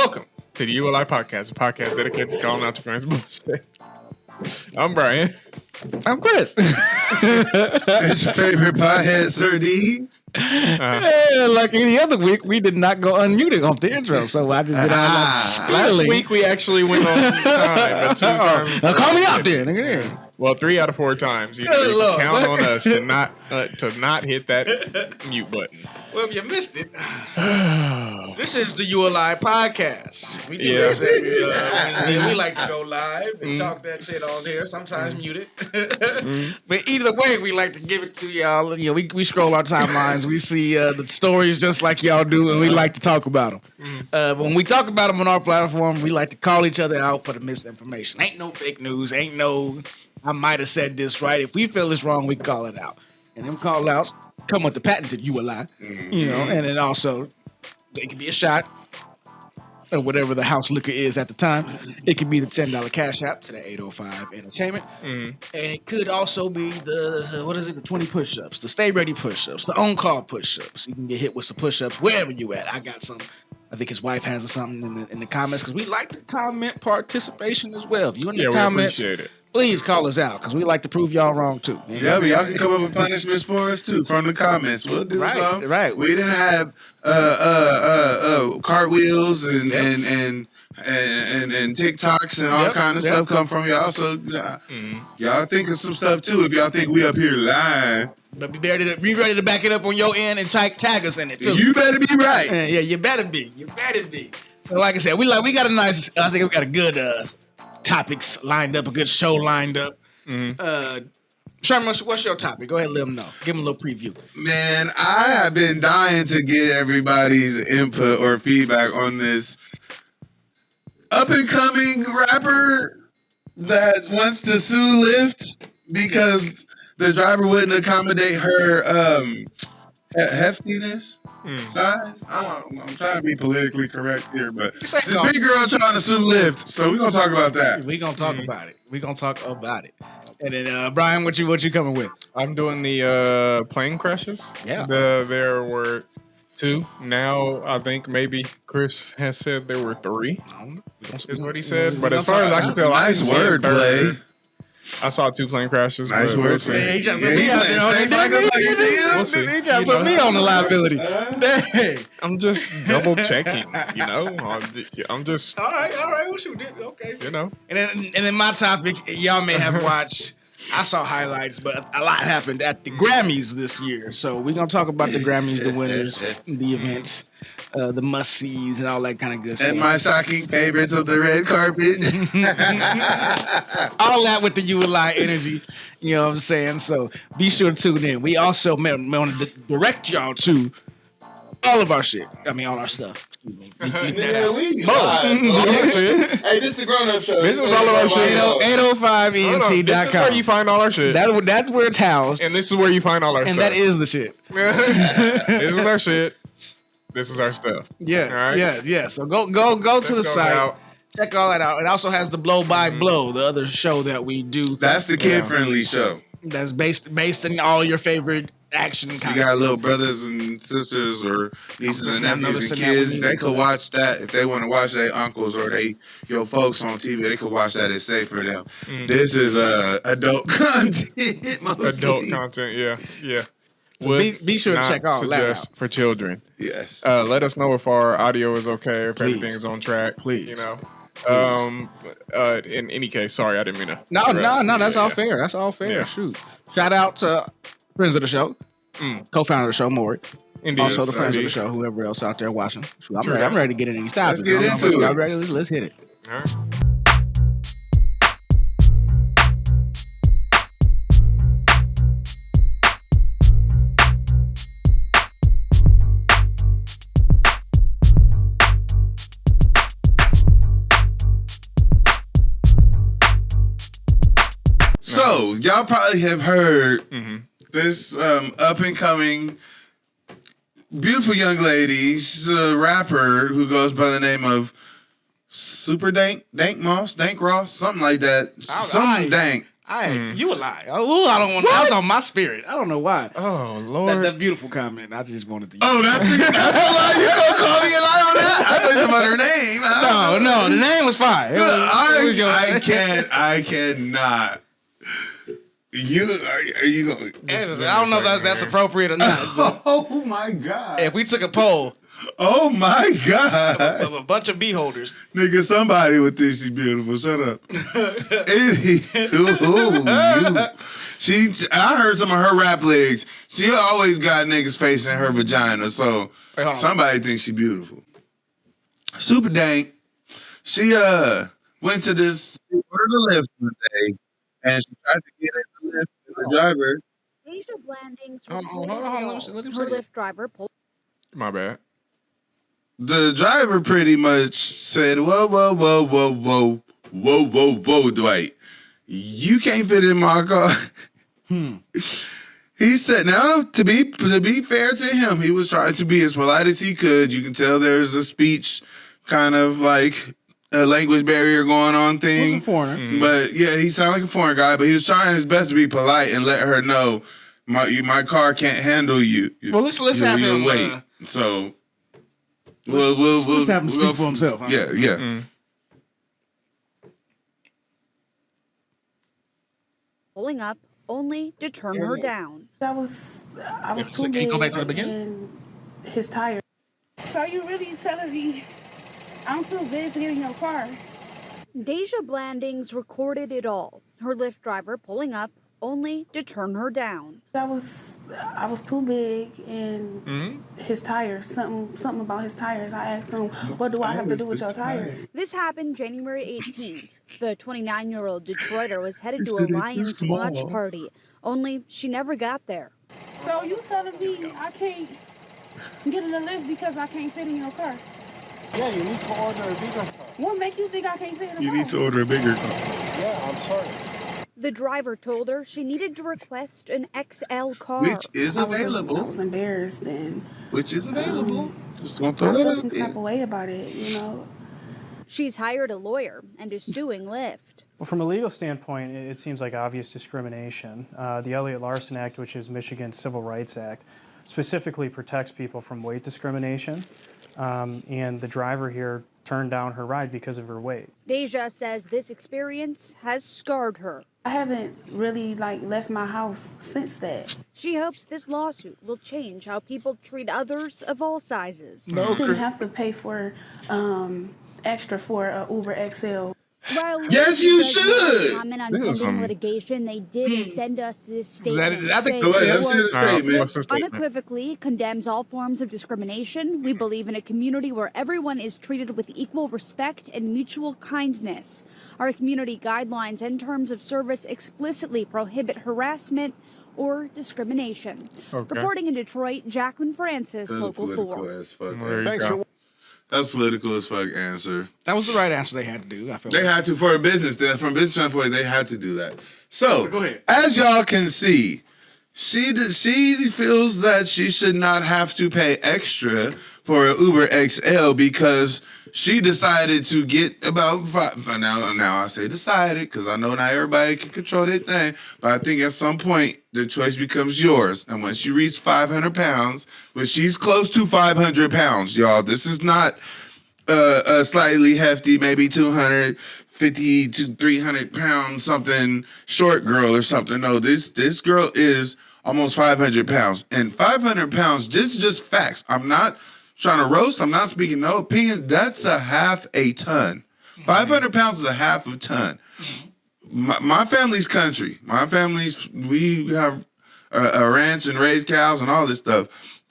Welcome to the ULI Podcast, a podcast dedicated to calling out your friends' bullshit. I'm Brian. I'm Chris. It's your favorite pothead, Sir D's. Like any other week, we did not go unmuted off the intro, so I just did Last week we actually went on time, but 2 times. Now call me out there, nigga. Well, 3 out of 4 times. You can count on us to not hit that mute button. Well, if you missed it, this is the ULI Podcast. We we like to go live and talk that shit on here, sometimes muted. But either way, we like to give it to y'all. You know, we scroll our timelines, we see the stories just like y'all do, and we like to talk about them. When we talk about them on our platform, we like to call each other out for the misinformation. Ain't no fake news, ain't no I might have said this right. If we feel it's wrong, we call it out. And them call outs come with the patented ULI, you know, and then also it could be a shot or whatever the house liquor is at the time. It could be the $10 cash app to the 805 entertainment. And it could also be the 20 push-ups, the stay ready push-ups, the on-call push-ups. You can get hit with some push-ups wherever you at. I got some. I think his wife has something in the comments because we like the comment participation as well. If you in the comments, we appreciate it. Please call us out because we like to prove y'all wrong too. Yeah, but y'all can come up with punishments for us too from the comments. We'll do some. Right. We didn't have cartwheels and TikToks and all kind of stuff come from y'all. So y'all think of some stuff too. If y'all think we up here lying, but be ready to back it up on your end and tag us in it too. You better be right. Yeah, you better be. So like I said, we got a nice. I think we got a good topics lined up, a good show lined up. Sherman, what's your topic? Go ahead and let them know. Give them a little preview. Man, I have been dying to get everybody's input or feedback on this up-and-coming rapper that wants to sue Lyft because the driver wouldn't accommodate her heftiness. Size? I'm trying to be politically correct here, but this big girl trying to sue Lyft, so we're gonna talk about that. We're gonna talk about it. And then Brian, what you coming with? I'm doing the plane crashes. Yeah. There were 2. Now I think maybe Chris has said there were 3. Is what he said. But as far as I can tell, nice wordplay. I saw 2 plane crashes. Nice word. He trying to put me out there. We'll see. He trying to put me on the liability. Hey. I'm just double checking, you know. I'm just All right. Well, shoot, okay. You know. And then my topic, y'all may have watched. I saw highlights, but a lot happened at the Grammys this year. So we're gonna talk about the Grammys, the winners, the events, the must-sees, and all that kind of good stuff. And my shocking favorites of the red carpet. All that with the ULI energy, you know what I'm saying? So be sure to tune in. We also want to direct y'all to all of our shit. I mean, all our stuff. Excuse me. Hey, this is the grown-up show. This is all of our shit. 805ENT.com. This is where you find all our shit. That's where it's housed. And this is where you find all our stuff. And that is the shit. This is our shit. This is our stuff. Yeah. All right? Yeah. So go to the site. Check all that out. It also has the Blow by Blow, the other show that we do. That's the kid-friendly show. That's based in all your favorite action content. You got little brothers and sisters or nieces and nephews and kids. They could watch that if they want to watch their uncles or your folks on TV. They could watch that. It's safe for them. This is adult content. Adult content, yeah. Be sure to check all that out. For children. Yes. Let us know if our audio is okay, if Please. everything's on track. Please. You know. In any case, sorry, I didn't mean to. No, that's all fair. That's all fair. Yeah. Shoot. Shout out to friends of the show, co-founder of the show, Maury. Indeed. Also the friends of the show, whoever else out there watching. Shoot, I'm ready to get into these topics. Let's get into it. Y'all ready? Let's hit it. All right. So, y'all probably have heard this up-and-coming beautiful young lady. She's a rapper who goes by the name of Super Dank Ross, something like that. Dank. You a lie. Oh, I don't want. That's on my spirit. I don't know why. Oh Lord. That beautiful comment. I just wanted to. Oh, that's the lie. You gonna call me a lie on that? I thought you about her name. No, the name was fine. I cannot. Are you going? I don't know if that's appropriate or not. Oh my God! If we took a poll, oh my God, of a bunch of beholders, nigga, somebody would think she's beautiful. Shut up. I heard some of her rap lyrics. She always got niggas facing her vagina, so somebody thinks she's beautiful. Super dank. She went to this ordered a lift one day, and she tried to get in the lift. And the driver. Asia Blandings. Hold on. Let him say her Lyft driver pulled. My bad. The driver pretty much said, "Whoa, Dwight, you can't fit in my car." He said, "Now to be fair to him, he was trying to be as polite as he could. You can tell there's a speech kind of like a language barrier going on thing. He's a foreigner, but yeah, he sounded like a foreign guy. But he was trying his best to be polite and let her know my car can't handle you. Well, let's have him wait. So." Let's have him speak for himself. Huh? Yeah. Pulling up only to turn her down. I was too big. Go back to the beginning. And his tire. So are you really telling me I'm too big to get in your car? Deja Blandings recorded it all. Her Lyft driver pulling up only to turn her down. I was too big, and his tires, something about his tires. I asked him, what do I have to do with your tires? This happened January 18th. The 29-year-old Detroiter was headed to a Lions watch party, only she never got there. So you telling me I can't get in the lift because I can't fit in your car? Yeah, you need to order a bigger car. What makes you think I can't fit in the car? You need to order a bigger car. Yeah, I'm sorry. The driver told her she needed to request an XL car. Which is available. I was embarrassed and... Which is available. Just don't throw I that feel out some there. type of way about it, you know. She's hired a lawyer and is suing Lyft. Well, from a legal standpoint, it seems like obvious discrimination. The Elliott-Larsen Act, which is Michigan's Civil Rights Act, specifically protects people from weight discrimination. And the driver here turned down her ride because of her weight. Deja says this experience has scarred her. I haven't really left my house since that. She hopes this lawsuit will change how people treat others of all sizes. You didn't have to pay for extra for a Uber XL. While Yes, you should. comment on pending litigation, they did send us this statement. I think saying, that's quote, the statement. What's the statement? unequivocally condemns all forms of discrimination. We believe in a community where everyone is treated with equal respect and mutual kindness. Our community guidelines and terms of service explicitly prohibit harassment or discrimination. Okay. Reporting in Detroit, Jacqueline Francis, Local 4. As fuck. There you Thanks go. for That's political as fuck answer. That was the right answer they had to do. I feel They like. had to for a business. From a business standpoint, they had to do that. So, Go ahead. as y'all can see, she feels that she should not have to pay extra for an Uber XL because she decided to get about five. Now I say decided because I know not everybody can control their thing, but I think at some point the choice becomes yours. And once you reach 500 pounds, but she's close to 500 pounds, y'all. This is not a slightly hefty, maybe 250 to 300 pounds something short girl or something. No, this girl is almost 500 pounds, and 500 pounds. This is just facts. I'm not trying to roast. I'm not speaking no opinion. That's a half a ton. 500 pounds is a half a ton. My family's country. My family's, we have a ranch and raise cows and all this stuff.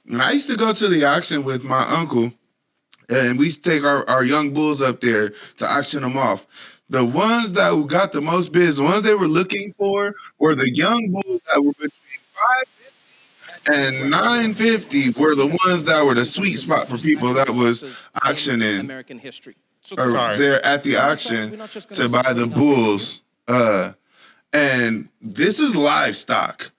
And I used to go to the auction with my uncle, and we used to take our young bulls up there to auction them off. The ones that got the most bids, the ones they were looking for, were the young bulls that were between 550 and 950 were the ones that were the sweet spot for people that was auctioning American history. So or there at the auction to buy the bulls. And this is livestock.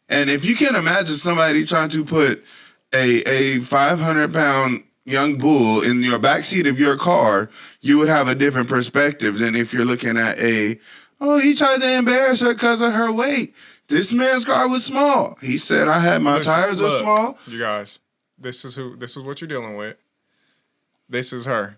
And if you can imagine somebody trying to put a 500-pound young bull in your backseat of your car, you would have a different perspective than if you're looking at a Oh, he tried to embarrass her because of her weight. This man's car was small. He said, I had my tires are small. You guys, this is what you're dealing with. This is her.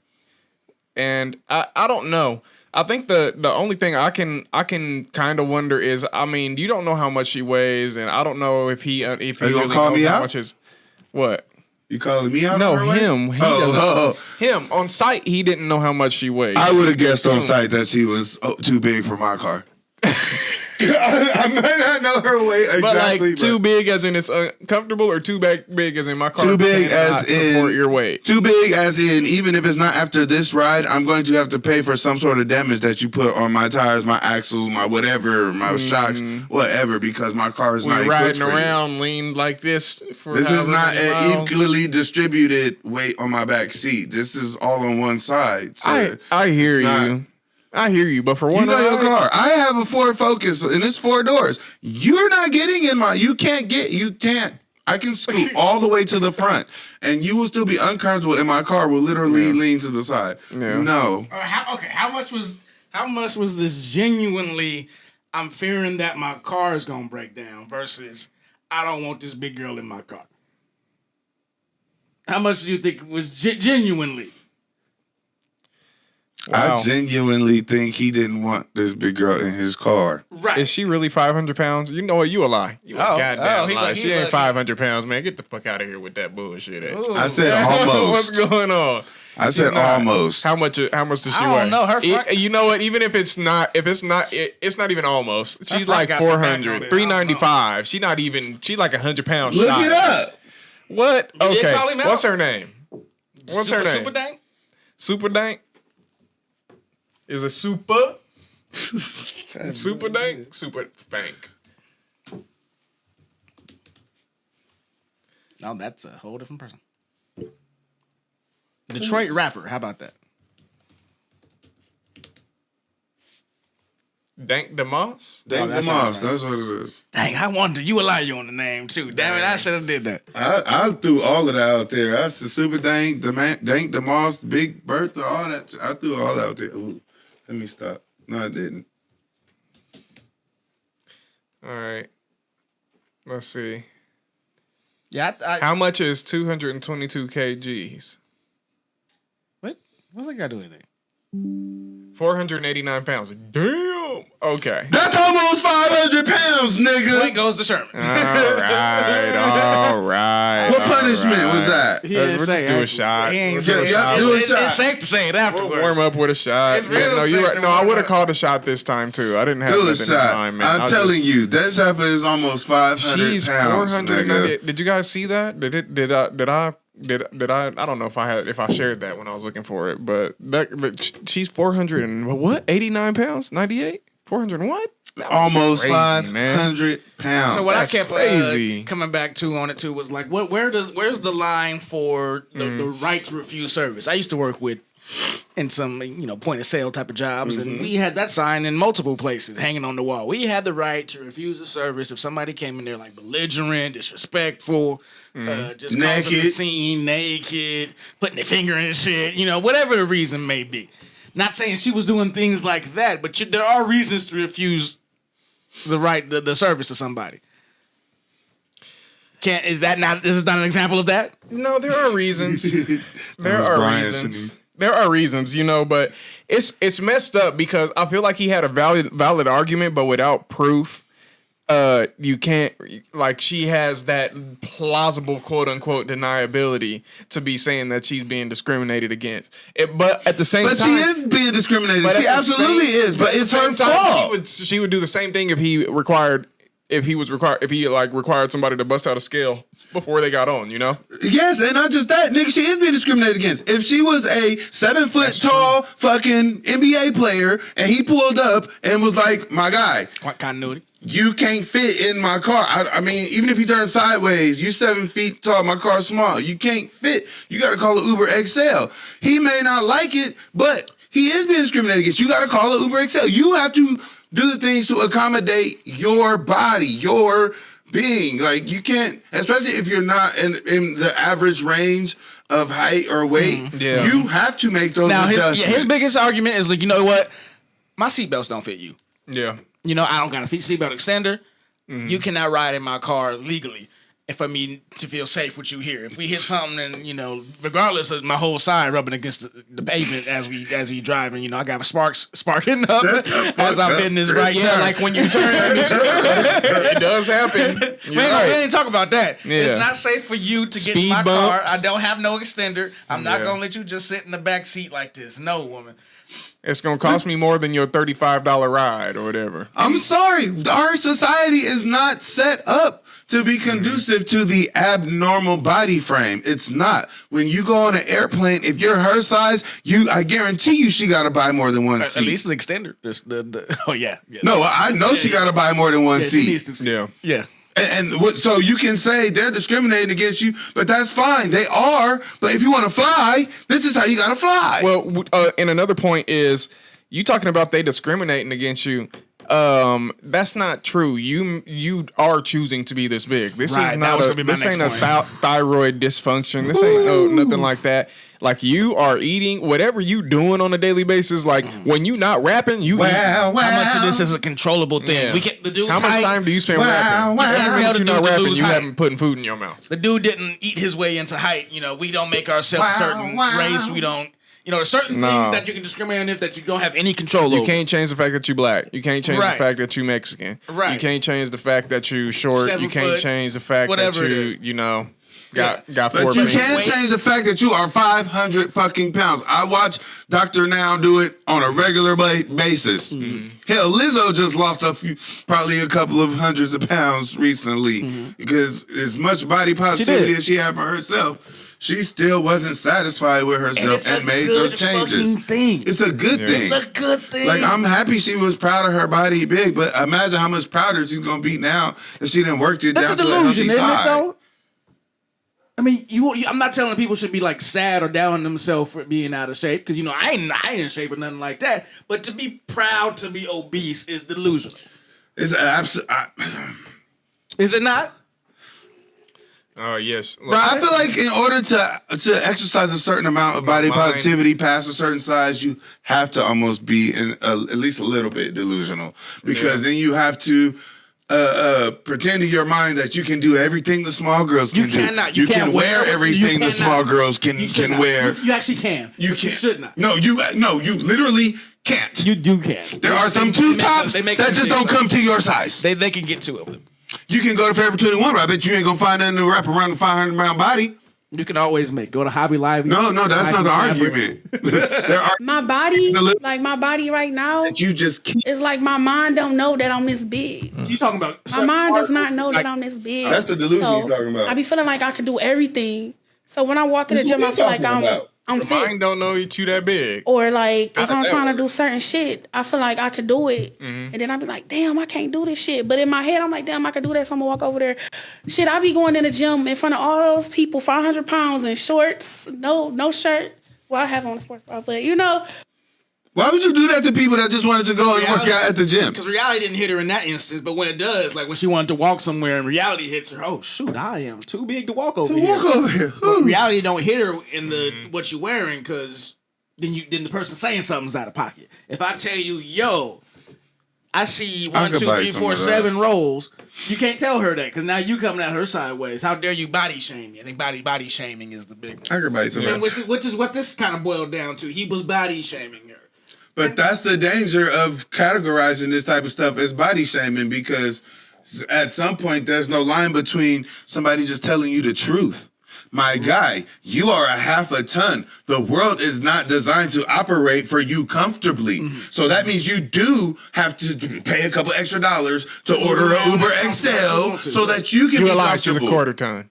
And I don't know. I think the only thing I can kind of wonder is, I mean, you don't know how much she weighs, and I don't know if he really gonna call knows me how out? much is what. You calling me out? No, on her weight? him. Him on site. He didn't know how much she weighed. I would have guessed on site that she was too big for my car. I might not know her weight exactly, but like too big as in it's uncomfortable, or too big as in my car. Too big as in support your weight. Too big as in even if it's not after this ride, I'm going to have to pay for some sort of damage that you put on my tires, my axles, my whatever, my shocks, whatever, because my car is not equipped riding for around you. leaned like this. For This is not an an equally distributed weight on my back seat. This is all on one side. So I hear you. I hear you, but for one, you know your car. I have a Ford Focus, and it's 4 doors. You're not getting in my. You can't. I can scoot all the way to the front, and you will still be uncomfortable. And my car will literally lean to the side. Yeah. No. How much was this genuinely? I'm fearing that my car is gonna break down versus I don't want this big girl in my car. How much do you think was genuinely? Wow. I genuinely think he didn't want this big girl in his car. Right? Is she really 500 pounds? You know what? You a lie. You a goddamn lie. She ain't 500 pounds, man. Get the fuck out of here with that bullshit. I said almost. What's going on? I said almost. How much does she weigh? I don't know. Her you know what? Even if it's not even almost. She's like 400, 395. She like 100 pounds Look shy. it up. What? You did Okay. call him out? What's her name? What's her name? Super Dank? Super Dank? Is it Super? Super Dank? Super Bank. No, that's a whole different person. Detroit rapper. How about that? Dank DeMoss? Dank DeMoss. That's what it is. Dang, I wanted you allow you on the name too. Damn it, I should have did that. I threw all of that out there. That's the Super Dank, Dank DeMoss, Big Bertha, all that. I threw all that out there. Ooh, let me stop. No, I didn't. All right. Let's see. Yeah. How much is 222 kgs? What's that got to do with anything? 489 pounds. Damn. Okay. That's almost 500 pounds, nigga. Point goes to Sherman. All right. What punishment was that? We'll just do a shot. Do a It's shot. safe to say it We'll afterwards. warm up with a shot. It's real no, you're safe right. to No, I warm would have up. called a shot this time too. I didn't have Do a nothing in shot. mind, man. I'm telling you, that heifer is almost 500 she's pounds, 498. nigga. Did you guys see that? Did I? I don't know if I shared that when I was looking for it, but she's 400 and what? 89 pounds? 98? 400 and what? Almost crazy, 500 pounds. So what That's I kept crazy. coming back to on it too was like, where's the line for the right to refuse service? I used to work with in some point of sale type of jobs, and we had that sign in multiple places hanging on the wall. We had the right to refuse a service if somebody came in there like belligerent, disrespectful, just causing the scene, naked, putting their finger in shit, whatever the reason may be. Not saying she was doing things like that, but there are reasons to refuse the service to somebody. Is this not an example of that? No, there are reasons. There are reasons, but it's messed up because I feel like he had a valid argument, but without proof, you can't, like, she has that plausible quote unquote deniability to be saying that she's being discriminated against. But at the same time, she is being discriminated. She absolutely is, but it's her fault. She would do the same thing if he required somebody to bust out a scale before they got on, Yes, and not just that, nigga, she is being discriminated against. If she was a 7 foot tall fucking NBA player and he pulled up and was like, my guy, continuity, you can't fit in my car. I mean, even if you turn sideways, you 7 feet tall, my car's small. You can't fit. You got to call an Uber XL. He may not like it, but he is being discriminated against. You got to call an Uber XL. You have to do the things to accommodate your body, your being. Like, you can't, especially if you're not in the average range of height or weight, you have to make those adjustments. His biggest argument is like, you know what? My seatbelts don't fit you. Yeah. You know, I don't got a seatbelt extender. You cannot ride in my car legally. And for me to feel safe with you here, if we hit something, and you know, regardless of my whole side rubbing against the pavement as we driving, you know, I got my sparking up as I'm in this right. Yeah, like when you turn, it does happen. We ain't talk about that. Yeah. It's not safe for you to get in my car. I don't have no extender. I'm not gonna let you just sit in the back seat like this. No, woman. It's gonna cost me more than your $35 ride or whatever. I'm sorry, our society is not set up to be conducive to the abnormal body frame. It's not. When you go on an airplane, if you're her size, I guarantee you she got to buy more than one seat. At least the extender. Oh yeah. No, I know she got to buy more than one seat. She needs 2 seats. Yeah. And so you can say they're discriminating against you, but that's fine. They are. But if you want to fly, this is how you got to fly. Well, and another point is, you talking about they discriminating against you. That's not true. You are choosing to be this big. This is not this ain't a thyroid dysfunction. This ain't nothing like that. Like, you are eating whatever you doing on a daily basis. Like, when you not rapping, you eat. How much of this is a controllable thing? Yeah. We can, the dude How much time do you spend rapping? You're not rapping, you haven't putting food in your mouth. The dude didn't eat his way into height. You know, we don't make ourselves a certain race. We don't. You know, there's certain things that you can discriminate on that you don't have any control over. You can't change the fact that you black. You can't change the fact that you Mexican. Right. You can't change the fact that you short. 7 you can't foot, change the fact that you know, got but 4 you can't change the fact that you are 500 fucking pounds. I watch Dr. Now do it on a regular basis. Hell, Lizzo just lost probably a couple of hundreds of pounds recently because as much body positivity as she had for herself, she still wasn't satisfied with herself and made those changes. It's a good thing. It's a good thing. Like, I'm happy she was proud of her body big, but imagine how much prouder she's gonna be now if she didn't work it down to a healthy isn't side. it, though? I mean, I'm not telling people should be like sad or down on themselves for being out of shape, because you know I ain't in shape or nothing like that. But to be proud to be obese is delusional. It's absolute. Is it not? Oh, yes. Bro, I feel like in order to exercise a certain amount of body positivity past a certain size, you have to almost be at least a little bit delusional, because then you have to pretend in your mind that you can do everything the small girls can do. You can wear everything the small girls can wear. You actually can. You should not. No, you literally can't. You can. There are some tube tops that just don't come to your size. They can get to it. You can go to Forever 21, but I bet you ain't gonna find nothing to wrap around a 500-pound body. You can always go to Hobby Lobby. No, that's not the argument. There are my body, like my body right now, you just can't. It's like my mind don't know that I'm this big. You talking about? My mind does not know that I'm this big. That's the delusion you're talking about. I be feeling like I can do everything. So when I walk in the gym, I feel like I'm fit. Mine don't know you that big. Or like if I'm trying to do certain shit, I feel like I could do it. And then I be like, damn, I can't do this shit. But in my head, I'm like, damn, I could do that. So I'm gonna walk over there. Shit, I be going in the gym in front of all those people, 500 pounds in shorts, no shirt. Well, I have on a sports bra, but you know. Why would you do that to people that just wanted to go and work out at the gym? Because reality didn't hit her in that instance, but when it does, like when she wanted to walk somewhere and reality hits her, oh shoot, I am too big to walk over here. But reality don't hit her in the what you're wearing, because then the person saying something's out of pocket. If I tell you, yo, I see 1, 2, 3, 4, 7 rolls, you can't tell her that, because now you coming at her sideways. How dare you body shame me? I think body shaming is the big one. I could buy some. Which is what this kind of boiled down to. He was body shaming her. But that's the danger of categorizing this type of stuff as body shaming, because at some point there's no line between somebody just telling you the truth. My guy, you are a half a ton. The world is not designed to operate for you comfortably. So that means you do have to pay a couple extra dollars to order an Uber XL so that you can be comfortable. She's a quarter ton.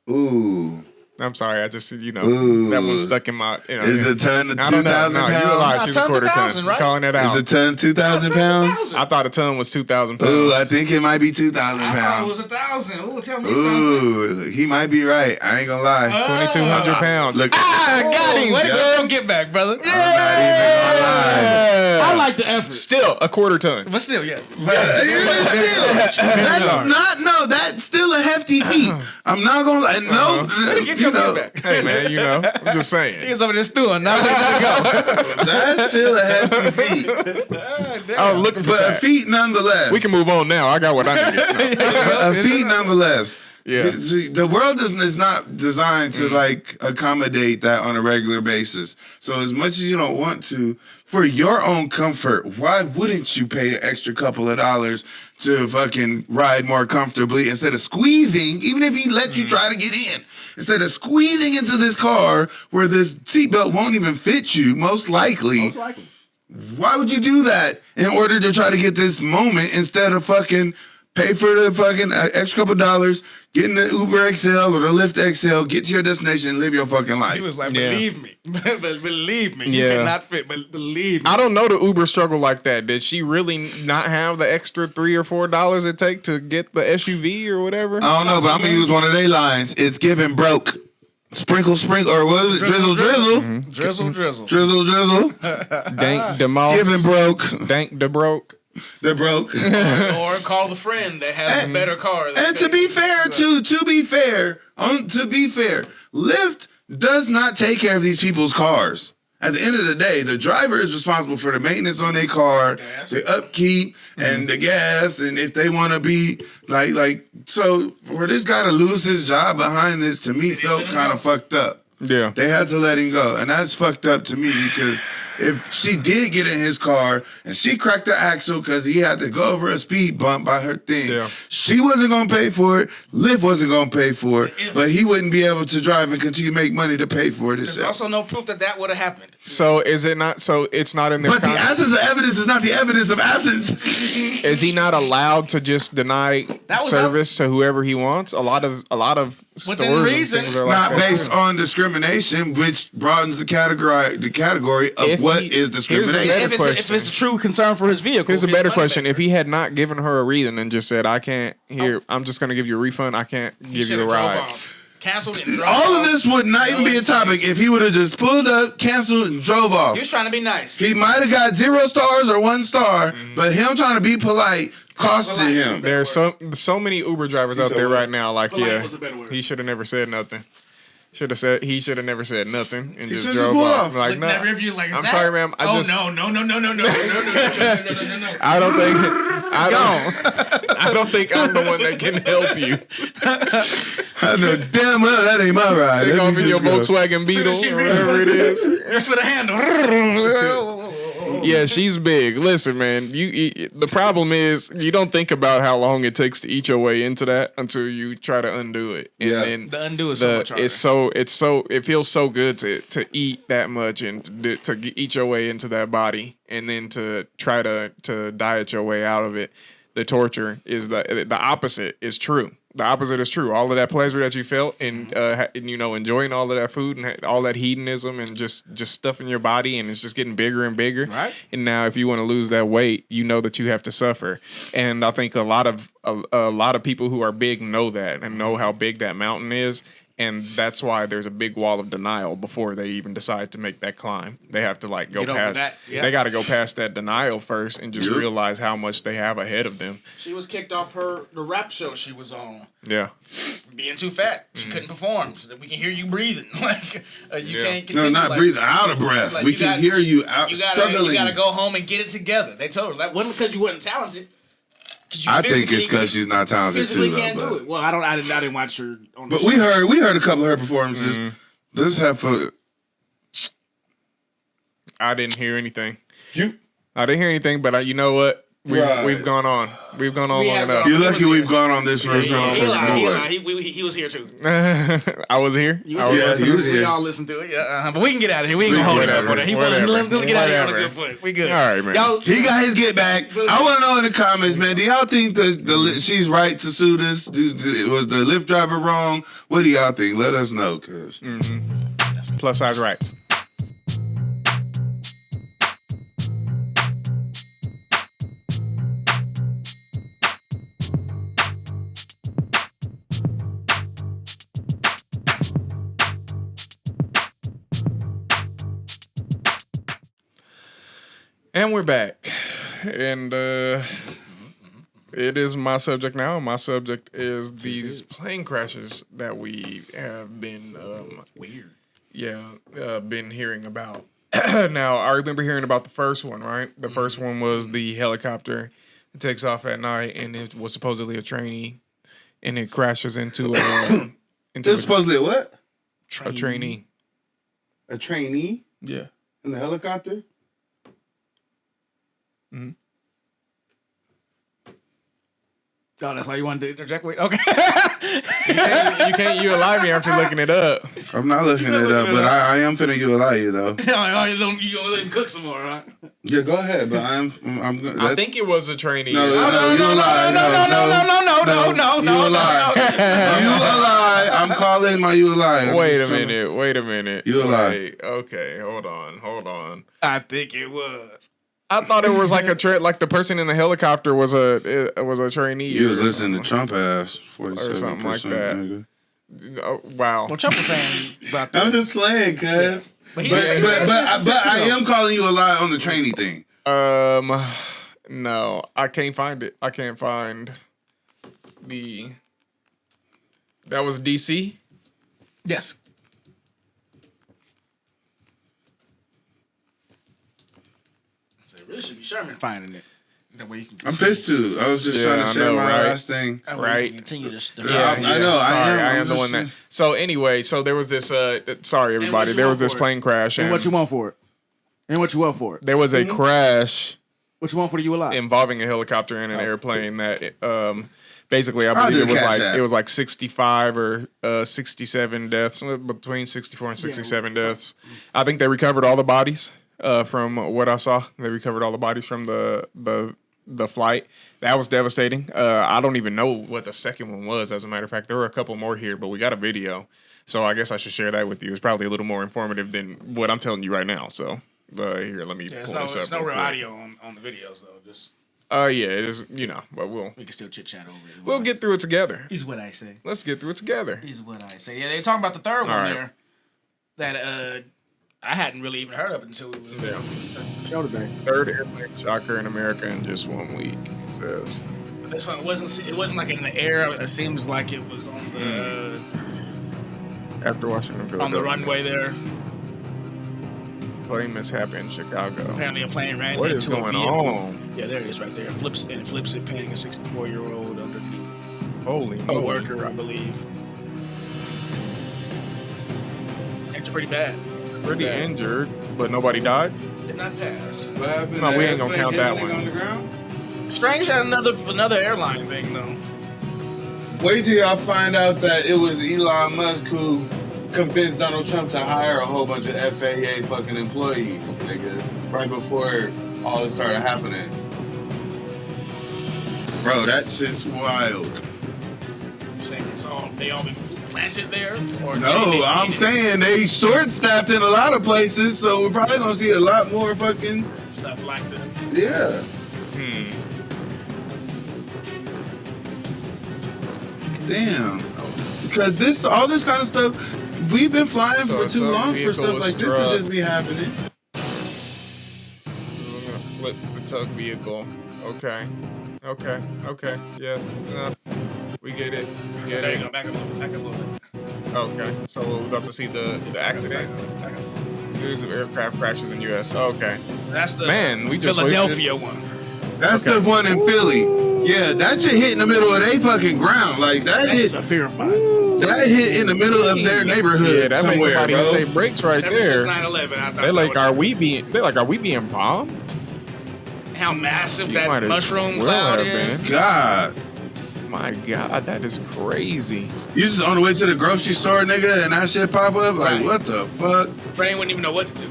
Ooh. I'm sorry, I just, that one stuck in my, Is a ton 2,000 pounds? You lied, she's a quarter ton. Right? Calling it out. Is a ton 2,000 pounds? I thought a ton was 2,000 pounds. Ooh, I think it might be 2,000 pounds. I thought it was 1,000. Ooh, tell me something. He might be right. I ain't gonna lie. 2,200 pounds. Look, got him. Son. Get back, brother. I'm not even gonna lie. I like the effort. Still a quarter ton. But still, yes. That's still a hefty feat. I'm not gonna lie. No, Get your money back. Hey man, I'm just saying. He was over there stewing. Now let go. that's still a hefty feat. I was looking for But a that. feat nonetheless. We can move on now. I got what I need. But a feat nonetheless. Yeah. See, the world is not designed to like accommodate that on a regular basis. So as much as you don't want to, for your own comfort, why wouldn't you pay an extra couple of dollars to fucking ride more comfortably instead of squeezing, even if he let you try to get in, instead of squeezing into this car where this seatbelt won't even fit you, most likely. Why would you do that in order to try to get this moment instead of fucking pay for the fucking extra couple dollars, get in the Uber XL or the Lyft XL, get to your destination, and live your fucking life? He was like, believe me. Believe me. Yeah. You cannot fit, but believe me. I don't know the Uber struggle like that. Did she really not have the extra $3 or $4 it take to get the SUV or whatever? I don't know, but I'm gonna use one of their lines. It's giving broke. Sprinkle, or what was it? Drizzle. Mm-hmm. Drizzle. Dank the moss. It's giving broke. Dank the broke. They're broke. Or call the friend that has a better car. And to be fair, to be fair, Lyft does not take care of these people's cars. At the end of the day, the driver is responsible for the maintenance on their car, the upkeep, and the gas. And if they want to be so for this guy to lose his job behind this, to me, felt kind of fucked up. Yeah. They had to let him go. And that's fucked up to me because if she did get in his car and she cracked the axle because he had to go over a speed bump by her thing, she wasn't going to pay for it. Lyft wasn't going to pay for it. But he wouldn't be able to drive and continue to make money to pay for it There's himself. also no proof that would have happened. So is it not? So it's not in their But the absence of evidence is not the evidence of absence. Is he not allowed to just deny service to whoever he wants? A lot of Within stores reason. and things are like Not that. based on discrimination, which broadens the category of If what he- is discrimination. here's the better If it's the true concern for his vehicle. Here's a his better money question. back. If he had not given her a reason and just said, I can't I'm just going to give you a refund. I can't give you a ride. Canceled and drove All of off. this would not even be a topic if he would have just pulled up, canceled, and drove off. He was trying to be nice. He might have got 0 stars or 1 star, but him trying to be polite costed him. There's so many Uber drivers out there right now. Like, Polite was a better word. he should have never said nothing. He should have never said nothing and just should've drove pulled off. off. Like, Look no, that review like, is I'm that? sorry, ma'am. No. I don't think I'm the one that can help you. I know damn well that ain't my ride. Take Let off me in your just go. Volkswagen Beetle She or whatever it is. Reach with a handle. Yeah, she's big. Listen, man. The problem is you don't think about how long it takes to eat your way into that until you try to undo it. And Yeah. then The undo is so much harder. it feels so good to eat that much and to eat your way into that body and then to try to diet your way out of it. The torture is the opposite is true. The opposite is true. All of that pleasure that you felt and enjoying all of that food and all that hedonism and just stuff in your body and it's just getting bigger and bigger. Right. And now if you want to lose that weight, you know that you have to suffer. And I think a lot of people who are big know that and know how big that mountain is. And that's why there's a big wall of denial before they even decide to make that climb. They have to go Get over past. that, yeah. They got to go past that denial first and just realize how much they have ahead of them. She was kicked off the rap show she was on. Yeah. For being too fat. She couldn't perform. So that we can hear you breathing. You can't continue. No, not breathing. Out of breath. We can hear you out struggling. You gotta go home and get it together. They told her that wasn't because you wasn't talented. I think it's because she's not talented too. Physically can't do Though, it. Well, I didn't watch her on the but show. we heard a couple of her performances. Let's have fun. I didn't hear anything. You I didn't hear anything, but you know what? Right. We've gone on. We've gone on We long have enough. gone You're lucky we've gone on this first round. He lied. He was here too. I was here. You was I here. Yeah, he was We here. all listened to it. Yeah, but we can get out of here. We ain't gonna hold it up on that. Let's get out of here on a good foot. We good. All right, man. Y'all, He got his get back. I want to know in the comments, man. Do y'all think she's right to sue this? Was the Lyft driver wrong? What do y'all think? Let us know, cause Plus size rights. And we're back. And It is my subject now. My subject is these plane crashes that we have been weird. Yeah, been hearing about. Now, I remember hearing about the first one, right? The first one was the helicopter that takes off at night, and it was supposedly a trainee, and it crashes into It's supposedly a what? A trainee. A trainee? Yeah. In the helicopter? Mm-hmm. Oh, that's why you wanted to interject with? Okay. You can't ULI me after looking it up. I'm not looking it up, but I am finna ULI you though. You gonna let him cook some more, right? Yeah, go ahead, but I'm I think it was a trainee. No, no. you lie. I'm calling my ULI. Wait a minute. ULI. Okay, hold on. I think it was. I thought it was like like the person in the helicopter was a trainee. You was listening to Trump ass 47% or something like that. Nigga. Oh, wow. Well, Trump was saying about that. I'm just playing, cuz. But I am calling you a lie on the trainee thing. No, I can't find it. I can't find that was DC? Yes. So it really should be Sherman finding it. That way you can. I'm pissed too. I was just trying to share my last thing. Right. Continue this. I know. Sorry, I am the just- one that. So anyway, there was this. Sorry, everybody. you There want was this for it? plane crash. And what you want for it? And what you want for it? There was a crash What you want for the ULI? involving a helicopter and an airplane that basically I I'll believe do Cash App. it was like 65 or 67 deaths, between 64 and 67 deaths. I think they recovered all the bodies from what I saw. They recovered all the bodies from the flight. That was devastating. I don't even know what the second one was. As a matter of fact, there were a couple more here, but we got a video. So I guess I should share that with you. It's probably a little more informative than what I'm telling you right now. So here, let me pull this up. There's no real real quick. audio on the videos though. Just Yeah, it is. But we can still chit chat over it. we'll get through it together. Is what I say. Let's get through it together. Is what I say. Yeah, they talking about the third one right. there. That I hadn't really even heard of until it was show today. Third airplane shocker in America in just 1 week. It says. This one wasn't like in the air. It seems like it was on the After Washington, on the runway there. Plane mishap in Chicago. Apparently, a plane ran What into is a going vehicle. on? Yeah, there it is right there. It flips it, panning a 64-year-old underneath. Holy A moly. worker, I believe. It's pretty bad. Pretty injured, but nobody died. Did not pass. What happened? No, The we ain't gonna airplane count that hit a nigga one. on the ground? Strange had another airline thing though. Wait till y'all find out that it was Elon Musk who convinced Donald Trump to hire a whole bunch of FAA fucking employees, nigga, right before all this started happening. Bro, that shit's wild. Saying they all been planted there? Or No, I'm saying they short-staffed in a lot of places, so we're probably gonna see a lot more fucking stuff like that. yeah. Damn. Because all this kind of stuff, we've been flying So for too some long for vehicle stuff was like this struck. to just be happening. We're gonna flip the tug vehicle. Okay. Yeah, it's enough. We get it. There you go, back up a little bit. Okay. So we're about to see the accident. Series of aircraft crashes in U.S. Okay. That's the Man, we just Philadelphia one. That's the one in Philly. Yeah, that shit hit in the middle of their fucking ground. Like that It's hit. a fear of mine. That hit in the middle of their neighborhood Yeah, that makes somewhere, somebody bro. hit their brakes right Ever since there. 9/11, I thought They're like, that are we being bombed? how massive You that might as mushroom well cloud have is. been. God, My God, that is crazy. you just on the way to the grocery store, nigga, and that shit pop up. Like, Right. what the fuck? Brain wouldn't even know what to do.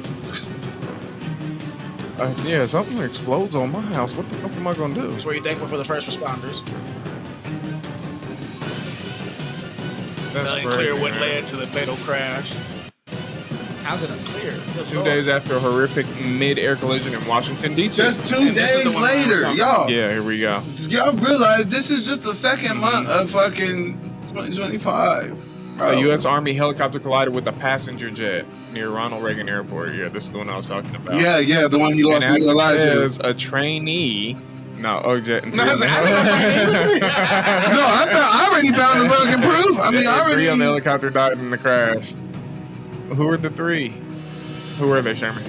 Yeah, something explodes on my house. What the fuck am I gonna do? That's where you're thankful for the first responders. That's Unclear crazy, what man. led to the fatal crash. How's it unclear? Good 2 Lord. days after a horrific mid-air collision in Washington, D.C. Just 2 And this is the days one I was later, talking y'all. Yeah, here we go. Y'all realize this is just the second month of fucking 2025. Bro. A U.S. Army helicopter collided with a passenger jet near Ronald Reagan Airport. Yeah, this is the one I was talking about. Yeah, the one he lost And his as it life to. says, a trainee No, OJ. No, I said, No, I already found the fucking proof. I mean, I already. 3 on the helicopter died in the crash. Who were the 3? Who were they, Sherman?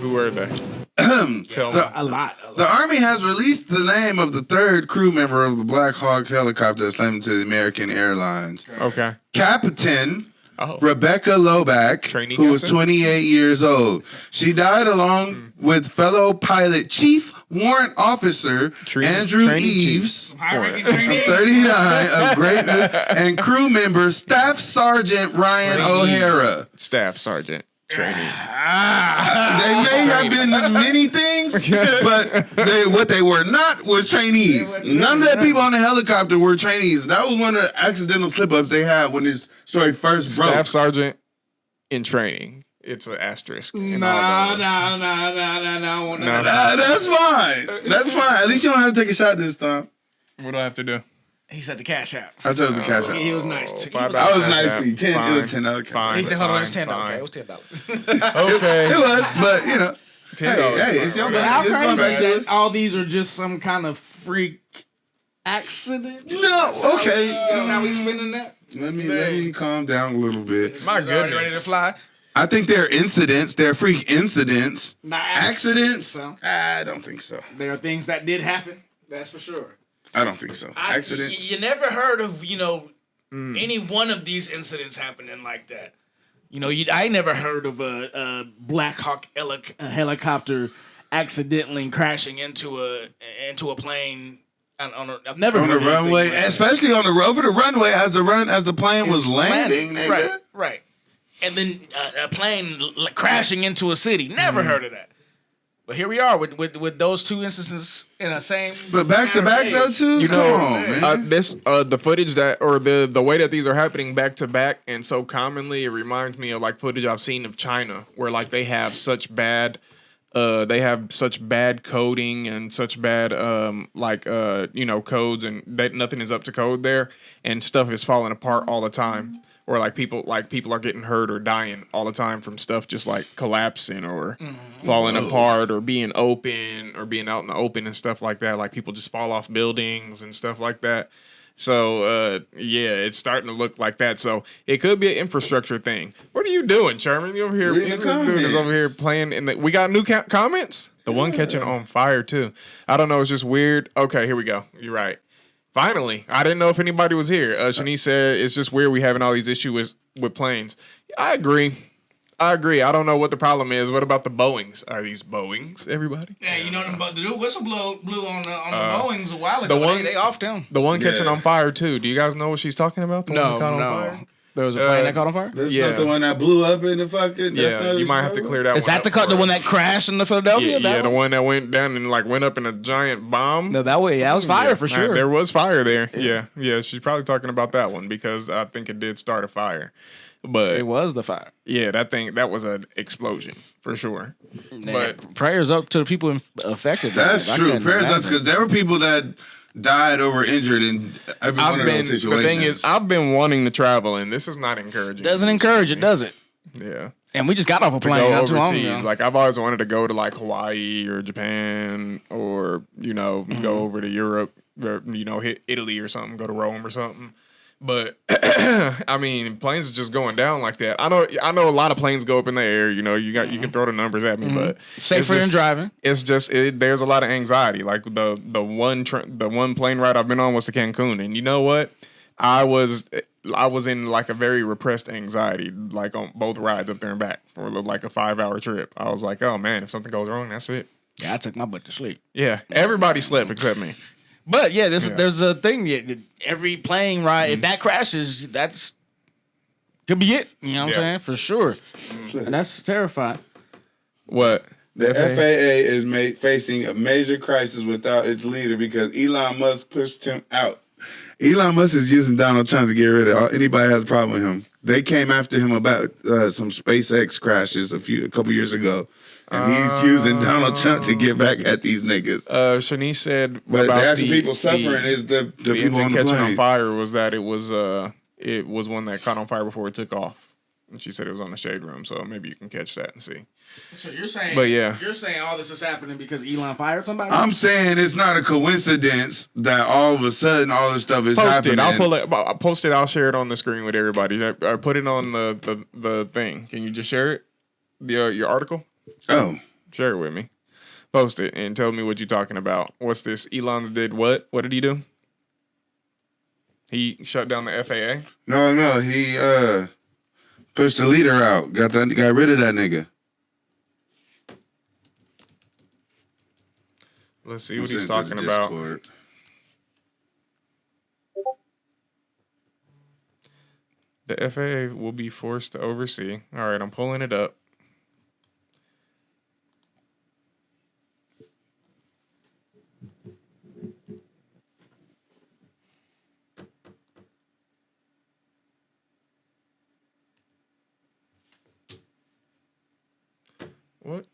Who were they? Tell me. a lot. The Army has released the name of the 3rd crew member of the Black Hawk helicopter that slammed into the American Airlines. Okay. Captain Rebecca Loback, Trainee who was captain? 28 years old. She died along with fellow pilot Chief Warrant Officer Andrew trainee Eves, Hiring and training. 39 of Greatness, and crew member Staff Sergeant Ryan O'Hara. Staff sergeant. Trainee. They may have been many things, but what they were not was trainees. None of the people on the helicopter were trainees. That was one of the accidental slip-ups they had when this story first broke. Staff sergeant in training. It's an asterisk. No. That's fine. That's fine. At least you don't have to take a shot this time. What do I have to do? He said the cash out. I chose the cash out. He was nice. I was nice to you. It was $10 cash out. He said, hold on, it's $10. Okay, it was $10. Okay. It was, but you know. $10. Hey, it's your money. How It's going back crazy to is us. that all these are just some kind of freak accident? No, okay. That's how we spending that? Let me calm down a little bit. My Ready to fly? I think they're incidents. They're freak incidents. Not Accidents? So I don't think so. there are things that did happen. That's for sure. I don't think so. Accidents? You never heard of, any one of these incidents happening like that. I never heard of a Black Hawk helicopter accidentally crashing into a plane. I've never On the heard of anything runway, like that. especially over the runway as the plane was landing. nigga. Right. And then a plane crashing into a city. Never heard of that. But here we are with those 2 instances in the same. But back to back though too. Come on, man. The footage the way that these are happening back to back and so commonly, it reminds me of like footage I've seen of China, where like they have such bad coding and such bad codes, and that nothing is up to code there, and stuff is falling apart all the time. Or like people are getting hurt or dying all the time from stuff just like collapsing or falling apart or being open or being out in the open and stuff like that. Like people just fall off buildings and stuff like that. So it's starting to look like that. So it could be an infrastructure thing. What are you doing, Sherman? You over here? Reading the comments. Dude is over here playing. We got new comments. The one catching on fire too. I don't know. It's just weird. Okay, here we go. You're right. Finally, I didn't know if anybody was here. Shanice said it's just weird we having all these issues with planes. I agree. I don't know what the problem is. What about the Boeings? Are these Boeings, everybody? Yeah, the whistle blew on the Boeings a while ago. They off them. The one catching on fire too. Do you guys know what she's talking about? The one that caught on fire? There was a plane that caught on fire? That's not the one that blew up in the fucking. Yeah, you might have to clear that. Is that the one that crashed in the Philadelphia? Yeah, the one that went down and went up in a giant bomb. No, that was fire for sure. There was fire there. Yeah. She's probably talking about that one because I think it did start a fire. But it was the fire. Yeah, that was an explosion for sure. But prayers up to the people affected. That's true. Prayers up because there were people that died or were injured in every one of those situations. The thing is, I've been wanting to travel, and this is not encouraging. Doesn't encourage it, does it? Yeah. And we just got off a plane not too long ago. Like I've always wanted to go to like Hawaii or Japan or go over to Europe or hit Italy or something, go to Rome or something. But I mean, planes are just going down like that. I know a lot of planes go up in the air. You can throw the numbers at me, but safer than driving. It's just there's a lot of anxiety. Like the one plane ride I've been on was to Cancun, and you know what? I was in like a very repressed anxiety, like on both rides up there and back for like a 5-hour trip. I was like, oh man, if something goes wrong, that's it. Yeah, I took my butt to sleep. Yeah, everybody slept except me. But yeah, there's a thing. Every plane ride, if that crashes, that's could be it. You know what I'm saying? For sure. And that's terrifying. What? The FAA is facing a major crisis without its leader because Elon Musk pushed him out. Elon Musk is using Donald Trump to get rid of anybody that has a problem with him. They came after him about some SpaceX crashes a couple years ago. And he's using Donald Trump to get back at these niggas. Shanice said, but the actual people suffering is the people engine on the catching plane. on fire was that it was one that caught on fire before it took off. And she said it was on the Shade Room, so maybe you can catch that and see. So you're saying, you're saying all this is happening because Elon fired somebody? I'm saying it's not a coincidence that all of a sudden all this stuff is happening. I'll post it. I'll share it on the screen with everybody. I put it on the thing. Can you just share it? Your article? Oh. Share it with me. Post it and tell me what you're talking about. What's this? Elon did what? What did he do? He shut down the FAA? No, he pushed the leader out. Got rid of that nigga. Let's see what he's talking about. The FAA will be forced to oversee. All right, I'm pulling it up. What?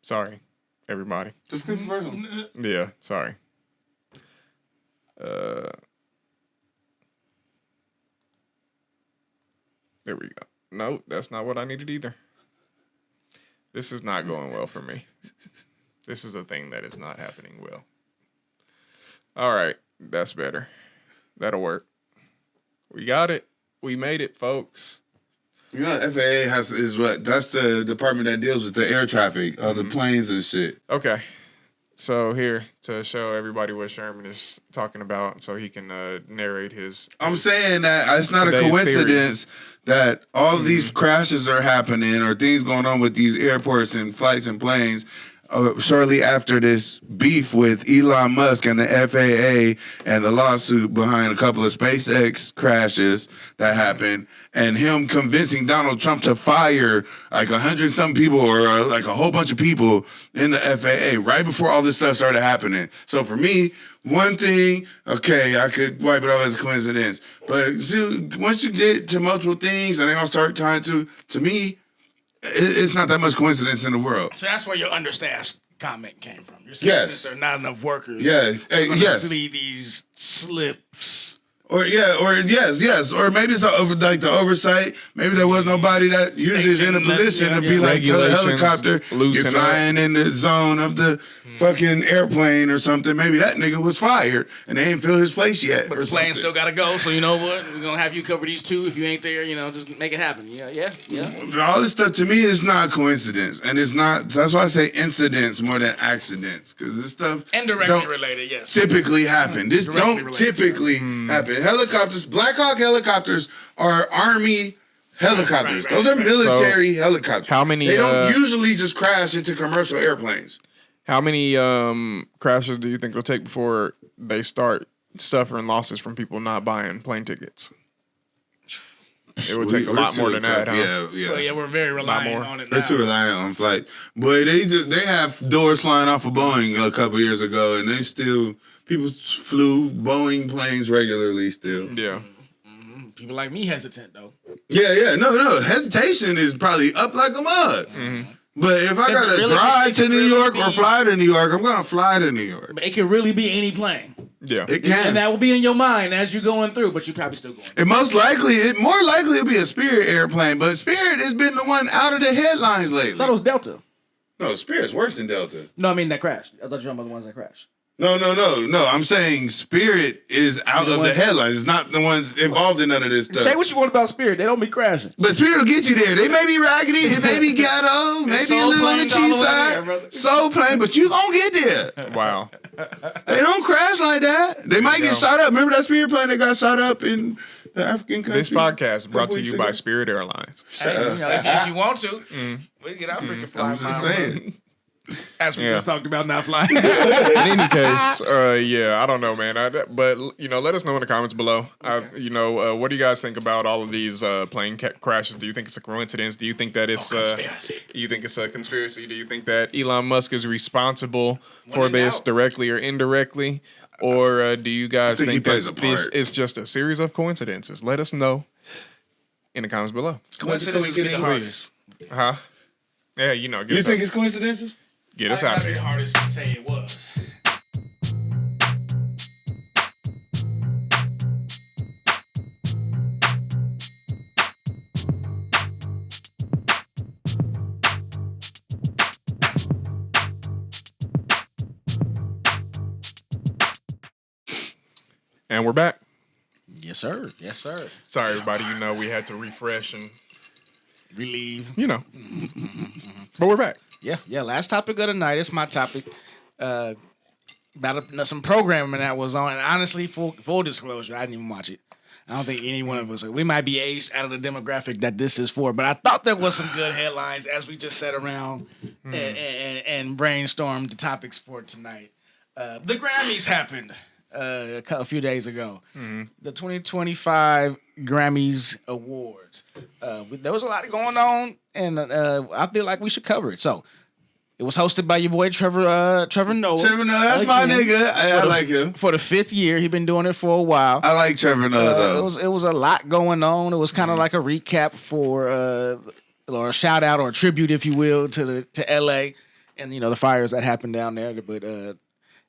Sorry, everybody. Just click the first one. Yeah, sorry. There we go. No, that's not what I needed either. This is not going well for me. This is a thing that is not happening well. All right, that's better. That'll work. We got it. We made it, folks. You know, FAA that's the department that deals with the air traffic, the planes and shit. Okay. So here, to show everybody what Sherman is talking about so he can narrate his... I'm saying that it's not a coincidence that all of these crashes are happening or things going on with these airports and flights and planes shortly after this beef with Elon Musk and the FAA and the lawsuit behind a couple of SpaceX crashes that happened, and him convincing Donald Trump to fire like 100-some people or like a whole bunch of people in the FAA right before all this stuff started happening. So for me, one thing, okay, I could wipe it off as a coincidence. But once you get to multiple things and they all start tying to me, it's not that much coincidence in the world. So that's where your understaffed comment came from. You're saying since there are not enough workers. Yes. See these slips. Or maybe it's the oversight. Maybe there was nobody that usually is in a position to be like, tell the helicopter, you're flying in the zone of the fucking airplane or something. Maybe that nigga was fired and they ain't fill his place yet. But the plane still gotta go, so you know what? We're gonna have you cover these two. If you ain't there, just make it happen. Yeah. All this stuff to me is not coincidence. And it's not, that's why I say incidents more than accidents. Because this stuff indirectly related, yes. Typically happen. This don't typically happen. Helicopters, Black Hawk helicopters are Army helicopters. Those are military helicopters. How many? They don't usually just crash into commercial airplanes. How many crashes do you think it'll take before they start suffering losses from people not buying plane tickets? It would take a lot more than that, huh? Yeah, we're very reliant on it now. They're too reliant on flight. But they have doors flying off of Boeing a couple years ago, and people flew Boeing planes regularly still. Yeah. People like me hesitant, though. Yeah. No. Hesitation is probably up like a mug. Mm-hmm. But if I got to drive to New York or fly to New York, I'm going to fly to New York. But it could really be any plane. Yeah. It can. And that will be in your mind as you're going through, but you're probably still going through. More likely it'll be a Spirit airplane, but Spirit has been the one out of the headlines lately. I thought it was Delta. No, Spirit's worse than Delta. No, I mean that crashed. I thought you were talking about the ones that crashed. No. I'm saying Spirit is out of the headlines. It's not the ones involved in none of this stuff. Say what you want about Spirit. They don't be crashing. But Spirit will get you there. They may be raggedy. It may be ghetto. Maybe a little on the cheap side. Soul plane, but you gonna get there. Wow. They don't crash like that. They might get shot up. Remember that Spirit plane that got shot up in the African country? This podcast is brought to you by Spirit Airlines. If you want to, we can get our freaking fly. I'm just saying. As we just talked about not flying. In any case, I don't know, man. But let us know in the comments below. Okay. What do you guys think about all of these plane crashes? Do you think it's a coincidence? Do you think that it's conspiracy? Do you think it's a conspiracy? Do you think that Elon Musk is responsible for this directly or indirectly? Or do you guys think that this is just a series of coincidences? Let us know in the comments below. Coincidences be the hardest. Huh? Yeah, you think it's coincidences? Get us out of here. The hardest to say it was. And we're back. Yes, sir. Yes, sir. Sorry, everybody. You know, we had to refresh and relieve. You know. But we're back. Yeah. Last topic of the night. It's my topic. About some programming that was on. And honestly, full disclosure, I didn't even watch it. I don't think any one of us. We might be aged out of the demographic that this is for, but I thought there was some good headlines as we just sat around and brainstormed the topics for tonight. The Grammys happened a few days ago. The 2025 Grammys Awards. There was a lot going on, and I feel like we should cover it. So. It was hosted by your boy Trevor Noah. Trevor Noah, that's my nigga. I like him. For the 5th year. He's been doing it for a while. I like Trevor Noah, though. It was a lot going on. It was kind of like a recap for, or a shout out or a tribute, if you will, to LA and, the fires that happened down there. But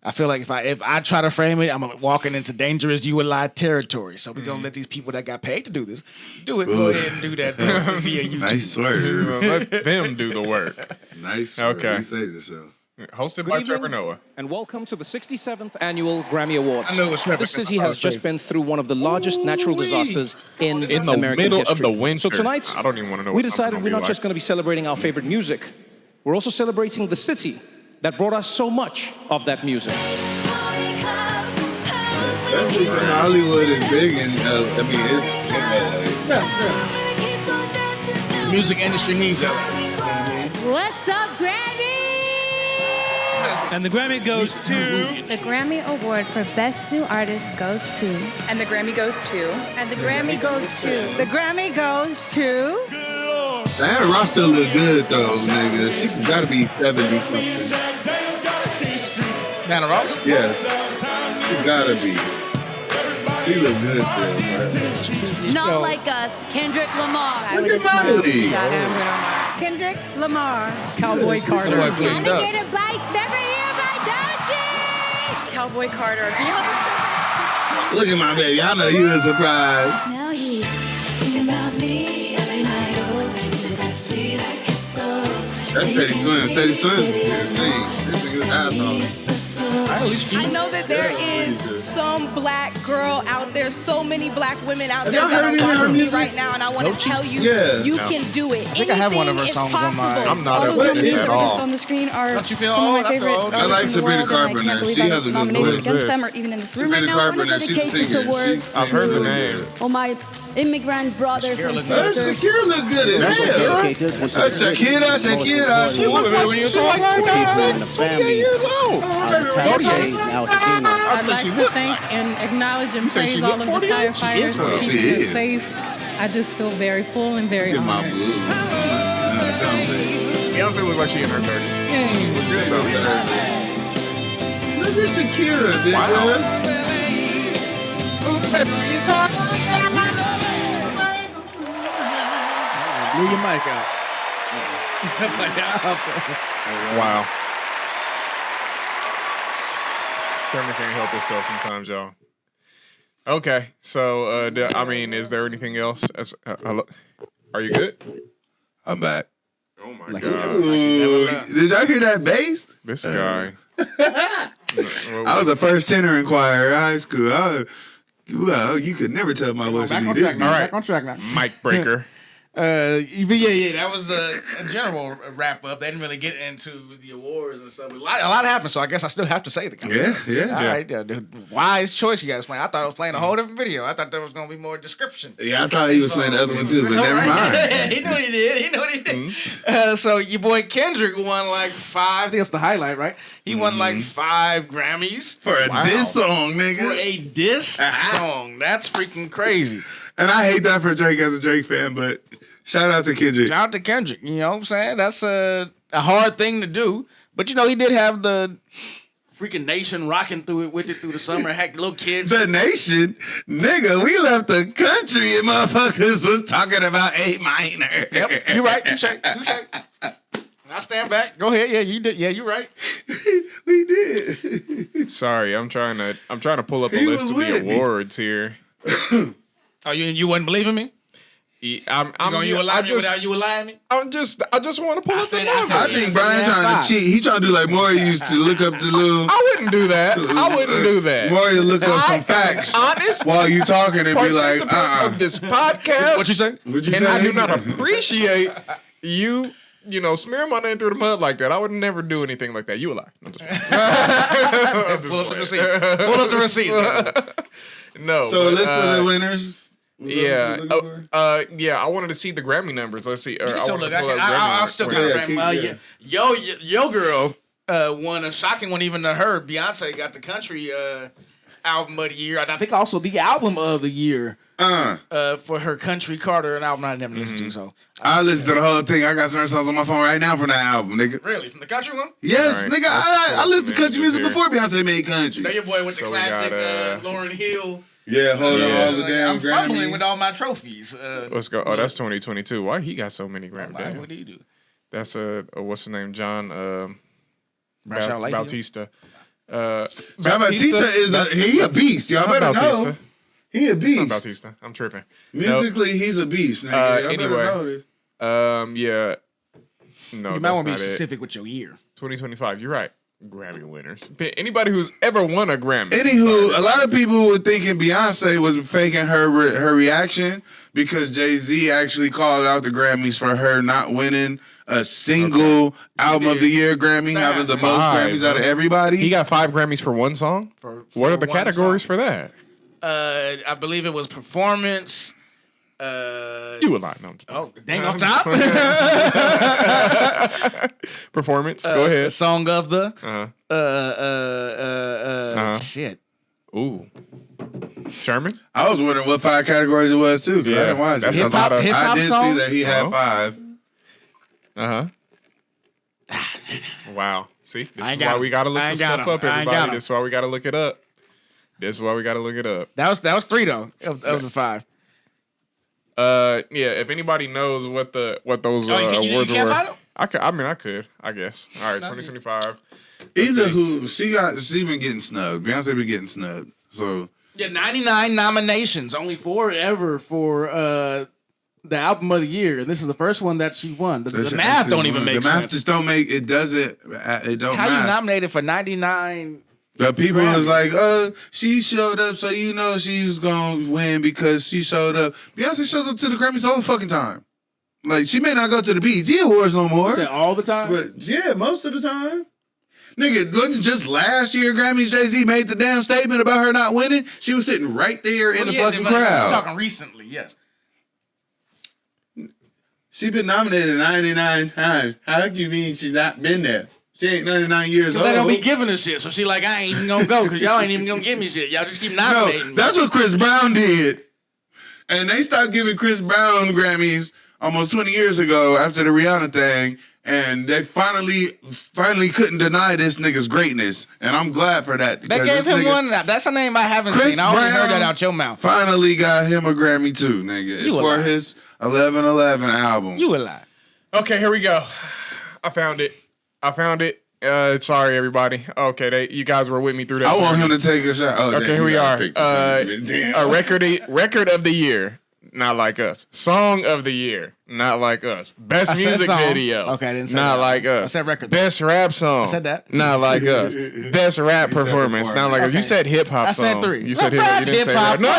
I feel like if I try to frame it, I'm walking into dangerous ULI territory. So we're going to let these people that got paid to do this do it. Go ahead and do that via YouTube. Nice swerve. Let them do the work. Nice swerve. Okay. You saved yourself. Hosted by Trevor Noah. And welcome to the 67th Annual Grammy Awards. I know it's Trevor. This city has just been through one of the largest natural disasters in the American middle history. of the winter. So tonight, I don't even want to know we what decided we're not just going to be celebrating our favorite music. We're also celebrating the city that brought us so much of that music. Hollywood is big in it's in LA. Music industry needs LA. What's up, Grammy? And the Grammy goes to... The Grammy Award for Best New Artist goes to... And the Grammy goes to... And the Grammy goes to... The Grammy goes to... That roster look good, though, nigga. She's got to be 70-something. Diana Ross? Yes. She got to be. She look good still. Not like us, Kendrick Lamar. Look at Miley. Kendrick Lamar. Cowboy Carter. Alligator Bites, never here by Doji! Cowboy Carter. Beyonce. Look at my baby. I know you were surprised. Now he's thinking about me every night. Oh, is it that sweet I kiss so? That's Teddy Swims. Teddy Swims can sing. This nigga's asshole. I know that there is some black girl out there, so many black women out there y'all that heard are any of her watching me music? right now, and I want to tell you, Yeah. you No. can do it. I think I have one of her songs on my... I'm not All up those with this nominees at that were just all. on the screen are Don't you feel some old? of my I feel favorite old. I like artists in the Sabrina world, and I Carpenter. can't believe She I has was a good nominated voice. against Yes. them or even in this room Sabrina right now. I want to Carpenter, she's a dedicate this singer. award She's- I've heard the to name. all my immigrant brothers and sisters. Shakira look good as hell. That's Shakira. When you talk like 26, 28 years old. I'd like to thank and acknowledge and say she praise look all of the 48? firefighters Well, for she keeping us is. safe. I just feel very full and very Look at my honored. blue. Beyonce look like she in her 30s. Look at Shakira, nigga. Blew your mic out. Wow. Turner can't help himself sometimes, y'all. Okay, so is there anything else? Hello? Are you good? I'm back. Oh my god, Ooh, did y'all hear that bass? this guy. I was a first tenor in choir in high school. Well, you could never tell my voice. Back on track now. All right. Back on track now. Mic breaker. But yeah, that was a general wrap up. They didn't really get into the awards and stuff. A lot happened, so I guess I still have to say the comment. Yeah. All right, dude. Wise choice you guys playing. I thought I was playing a whole different video. I thought there was gonna be more description. Yeah, I thought he was playing the other one too, but never mind. He knew what he did. So your boy Kendrick won like 5. I think that's the highlight, right? He won like 5 Grammys For a diss song, for nigga. a diss song. That's freaking crazy. And I hate that for Drake as a Drake fan, but shout out to Kendrick. Shout out to Kendrick. You know what I'm saying? That's a hard thing to do. But, he did have the freaking nation rocking through the summer. Heck, little kids. The nation? Nigga, we left the country and motherfuckers was talking about A minor. Yep, you're right. Touche. I stand back. Go ahead. Yeah, you did. Yeah, you're right. We did. Sorry, I'm trying to pull up a He list was of the with me. awards here. Oh, you wouldn't believe in me? I'm you align me without you align me? I just want to pull up the numbers. I think Brian trying to cheat. He trying to do like Maury used to look up the little. I wouldn't do that. Maury look up some facts honest while you talking and be like, of this podcast. What you say? And I do not appreciate you. Smearing my name through the mud like that. I would never do anything like that. You a lie. I'm just Pull up the receipts. Pull up the receipts. No. So list of the winners. Yeah. I wanted to see the Grammy numbers. Let's see. I'll still kind of Yo Girl won a shocking one even to her. Beyonce got the country album of the year. I think also the album of the year. For her country Carter, an album I never listened to. So I listened to the whole thing. I got certain songs on my phone right now from that album, nigga. Really, from the country one? Yes, right. Nigga. I listened to country music before Beyonce made country. Know your boy with the classic Lauryn Hill. Yeah, hold on, all the damn I'm fumbling with all my trophies. Let's go. Oh, that's 2022. Why he got so many Grammys? What did he do? That's what's his name? John Bautista. John Bautista is a beast. Y'all better know. He a beast. Bautista. I'm tripping. Musically, he's a beast. Nigga. Anyway, yeah. No, you might want to be specific with your year. 2025. You're right. Grammy winners. Anybody who's ever won a Grammy. Anywho, a lot of people were thinking Beyonce was faking her reaction because Jay-Z actually called out the Grammys for her not winning a single album of the year Grammy, having the most Grammys out of everybody. He got 5 Grammys for one song. What are the categories for that? I believe it was performance. You a lie. No, dang on top. Performance. Go ahead. Song of the. Shit. Ooh. Sherman. I was wondering what 5 categories it was too. Yeah, I didn't watch that's it. a lot of. I did see that he had 5. Wow. See, this is why we gotta look this stuff up, everybody. This is why we gotta look it up. That was 3 though of the 5. If anybody knows what those awards were, I could. I guess. All right, 2025. Either who she been getting snubbed. Beyonce been getting snubbed. So 99 nominations, only 4 ever for the album of the year, and this is the first one that she won. The math don't even make sense. The math just don't make it. Doesn't it? Don't. How math. you nominated for 99? The people was like, she showed up, so you know she was gonna win because she showed up. Beyonce shows up to the Grammys all the fucking time. Like, she may not go to the BET Awards no more. You said all the time? But yeah, most of the time. Nigga, wasn't just last year Grammys Jay-Z made the damn statement about her not winning? She was sitting right there in the fucking crowd. I'm talking recently, yes. She been nominated 99 times. How do you mean she's not been there? She ain't 99 years old. They don't be giving her shit. So she like, I ain't even gonna go because y'all ain't even gonna give me shit. Y'all just keep nominating me. That's what Chris Brown did. And they stopped giving Chris Brown Grammys almost 20 years ago after the Rihanna thing. And they finally couldn't deny this nigga's greatness. And I'm glad for that. They gave him one. That's a name I haven't seen. I only heard that out your mouth. Finally got him a Grammy too, nigga. For his 11:11 album. You a lie. Okay, here we go. I found it. Sorry, everybody. Okay, you guys were with me through that. I want him to take a shot. Oh, okay, here we are. A record of the year, not like us. Song of the year, not like us. Best music video, okay, I didn't say not that. like us. I said record. Best rap song, I said that. Not like us. Best rap performance, not like us. You said hip hop song. I said 3. You said hip hop. You didn't say rap. No.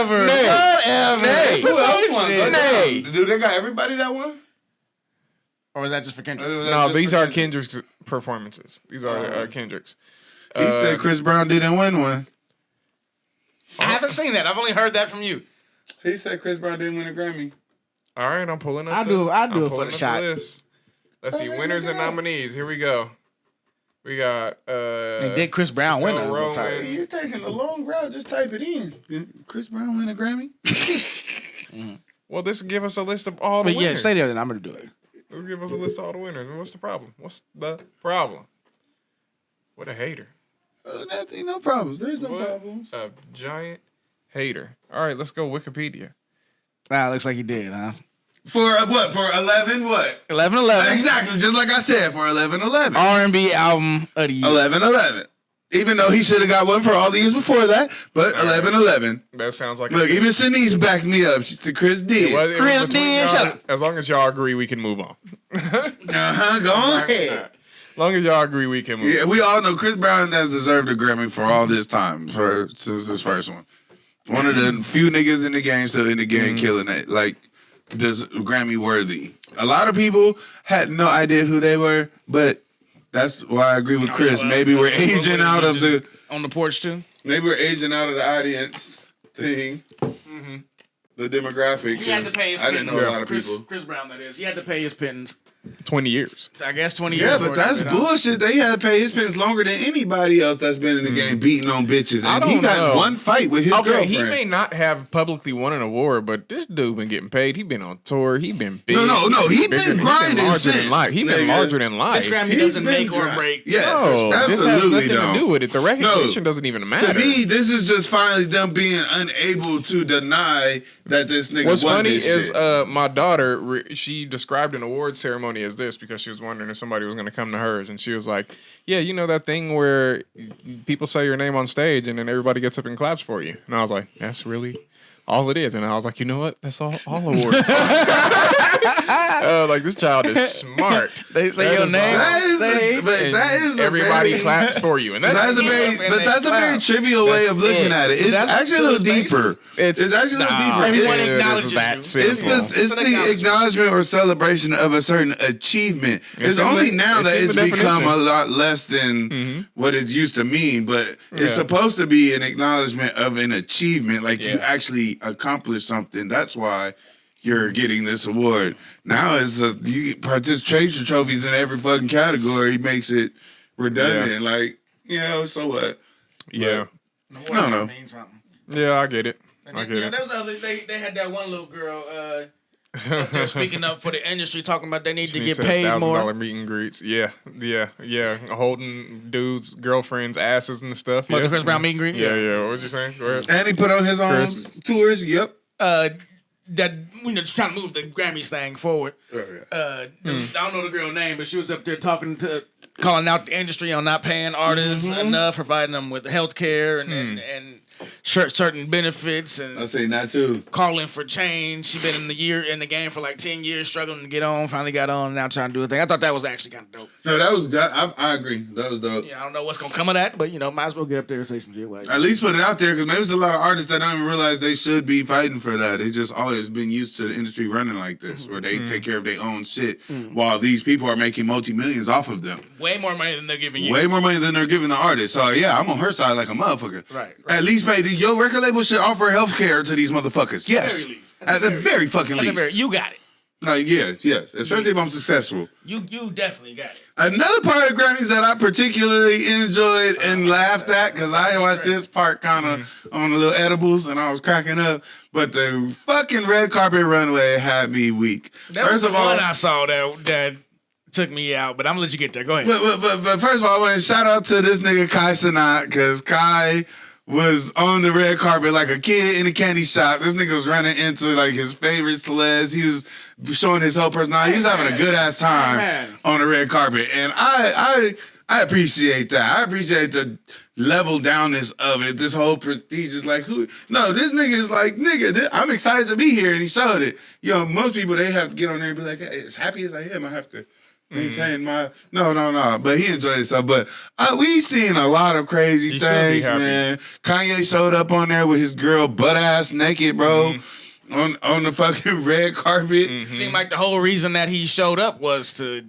Whatever. Nay. Who else won? Nay. Dude, they got everybody that won. Or was that just for Kendrick? No, these are Kendrick's performances. These are Kendrick's. He said Chris Brown didn't win one. I haven't seen that. I've only heard that from you. He said Chris Brown didn't win a Grammy. All right, I'm pulling up. I do it for the shot. Let's see, winners and nominees. Here we go. We got. Did Chris Brown win? You're taking a long route. Just type it in. Did Chris Brown win a Grammy? Well, this will give us a list of all the winners. Yeah, stay there, then I'm gonna do it. It'll give us a list of all the winners. What's the problem? What a hater. Nothing, no problems. There's no problems. A giant hater. All right, let's go Wikipedia. Looks like he did, huh? For what? For 11 what? 11:11. Exactly, just like I said, for 11:11. R&B album of the year. 11:11. Even though he should have got one for all the years before that, but 11-11. That sounds like look. Even Shanice backed me up. She said Chris did. Chris did. Shut up. As long as y'all agree, we can move on. Go ahead. As long as y'all agree, we can move. Yeah, we all know Chris Brown has deserved a Grammy for all this time since his first one. One of the few niggas in the game still in the game killing it. Like, just Grammy worthy. A lot of people had no idea who they were, but that's why I agree with Chris. Maybe we're aging out of the on the porch too. Maybe we're aging out of the audience thing. The demographic. He had to pay his I didn't know a lot of people. Chris Brown, that is. He had to pay his pittance. 20 years. So I guess 20 years. Yeah, but that's bullshit. They had to pay his pittance longer than anybody else that's been in the game beating on bitches. And he got one fight with his girlfriend. He may not have publicly won an award, but this dude been getting paid. He been on tour. He been big. No. He been grinding larger than life. He been larger than life. This Grammy doesn't make or break. Yeah, no, absolutely this has nothing to do with it. The recognition doesn't even matter. To me, this is just finally them being unable to deny that this nigga What's won funny this is shit. my daughter, she described an award ceremony as this because she was wondering if somebody was going to come to hers. And she was like, yeah, you know that thing where people say your name on stage and then everybody gets up and claps for you. And I was like, that's really all it is. And I was like, you know what? That's all awards are. Like, this child is smart. They say your name on stage. That is everybody claps for you. And that's a very trivial way of looking at it. It's actually a little deeper. It's actually a little deeper. Everyone acknowledges you. It's the acknowledgement or celebration of a certain achievement. It's only now that it's become a lot less than what it used to mean, but it's supposed to be an acknowledgement of an achievement. Like you actually accomplished something. That's why you're getting this award. Now it's you get participation trophies in every fucking category. Makes it redundant. Like, so what? Yeah. I don't know. Yeah, I get it. There was other, they had that one little girl up there speaking up for the industry, talking about they need to get paid more. $1,000 meet and greets. Yeah. Holding dudes' girlfriends' asses and stuff. What, the Chris Brown meet and greet? Yeah. What was you saying? Go ahead. And he put on his own tours. Yep. That just trying to move the Grammys thing forward. I don't know the girl name, but she was up there calling out the industry on not paying artists enough, providing them with health care and certain benefits, and I say not too. Calling for change. She been in the game for like 10 years, struggling to get on. Finally got on. Now trying to do a thing. I thought that was actually kind of dope. No, I agree. That was dope. Yeah, I don't know what's gonna come of that, but might as well get up there and say some shit. At least put it out there, because maybe there's a lot of artists that don't even realize they should be fighting for that. They just always been used to the industry running like this, where they take care of their own shit, while these people are making multi-millions off of them. Way more money than they're giving you. Way more money than they're giving the artist. So yeah, I'm on her side like a motherfucker. Right. At least your record label should offer health care to these motherfuckers. Yes. At the very fucking least. You got it. Yes. Especially if I'm successful. You definitely got it. Another part of Grammys that I particularly enjoyed and laughed at, because I watched this part kind of on the little edibles and I was cracking up, but the fucking red carpet runway had me weak. That was the one I saw that took me out, but I'm gonna let you get there. Go ahead. But first of all, I want to shout out to this nigga Kai Cenat, because Kai was on the red carpet like a kid in a candy shop. This nigga was running into like his favorite celebs. He was showing his whole personality. He was having a good ass time on the red carpet, and I appreciate that. I appreciate the level downness of it. This whole prestige is like, no, this nigga is like, I'm excited to be here, and he showed it. Most people, they have to get on there and be like, hey, as happy as I am, I have to maintain my no. But he enjoyed himself. But we seen a lot of crazy things, man. Kanye showed up on there with his girl butt ass naked, bro, on the fucking red carpet. Seemed like the whole reason that he showed up was to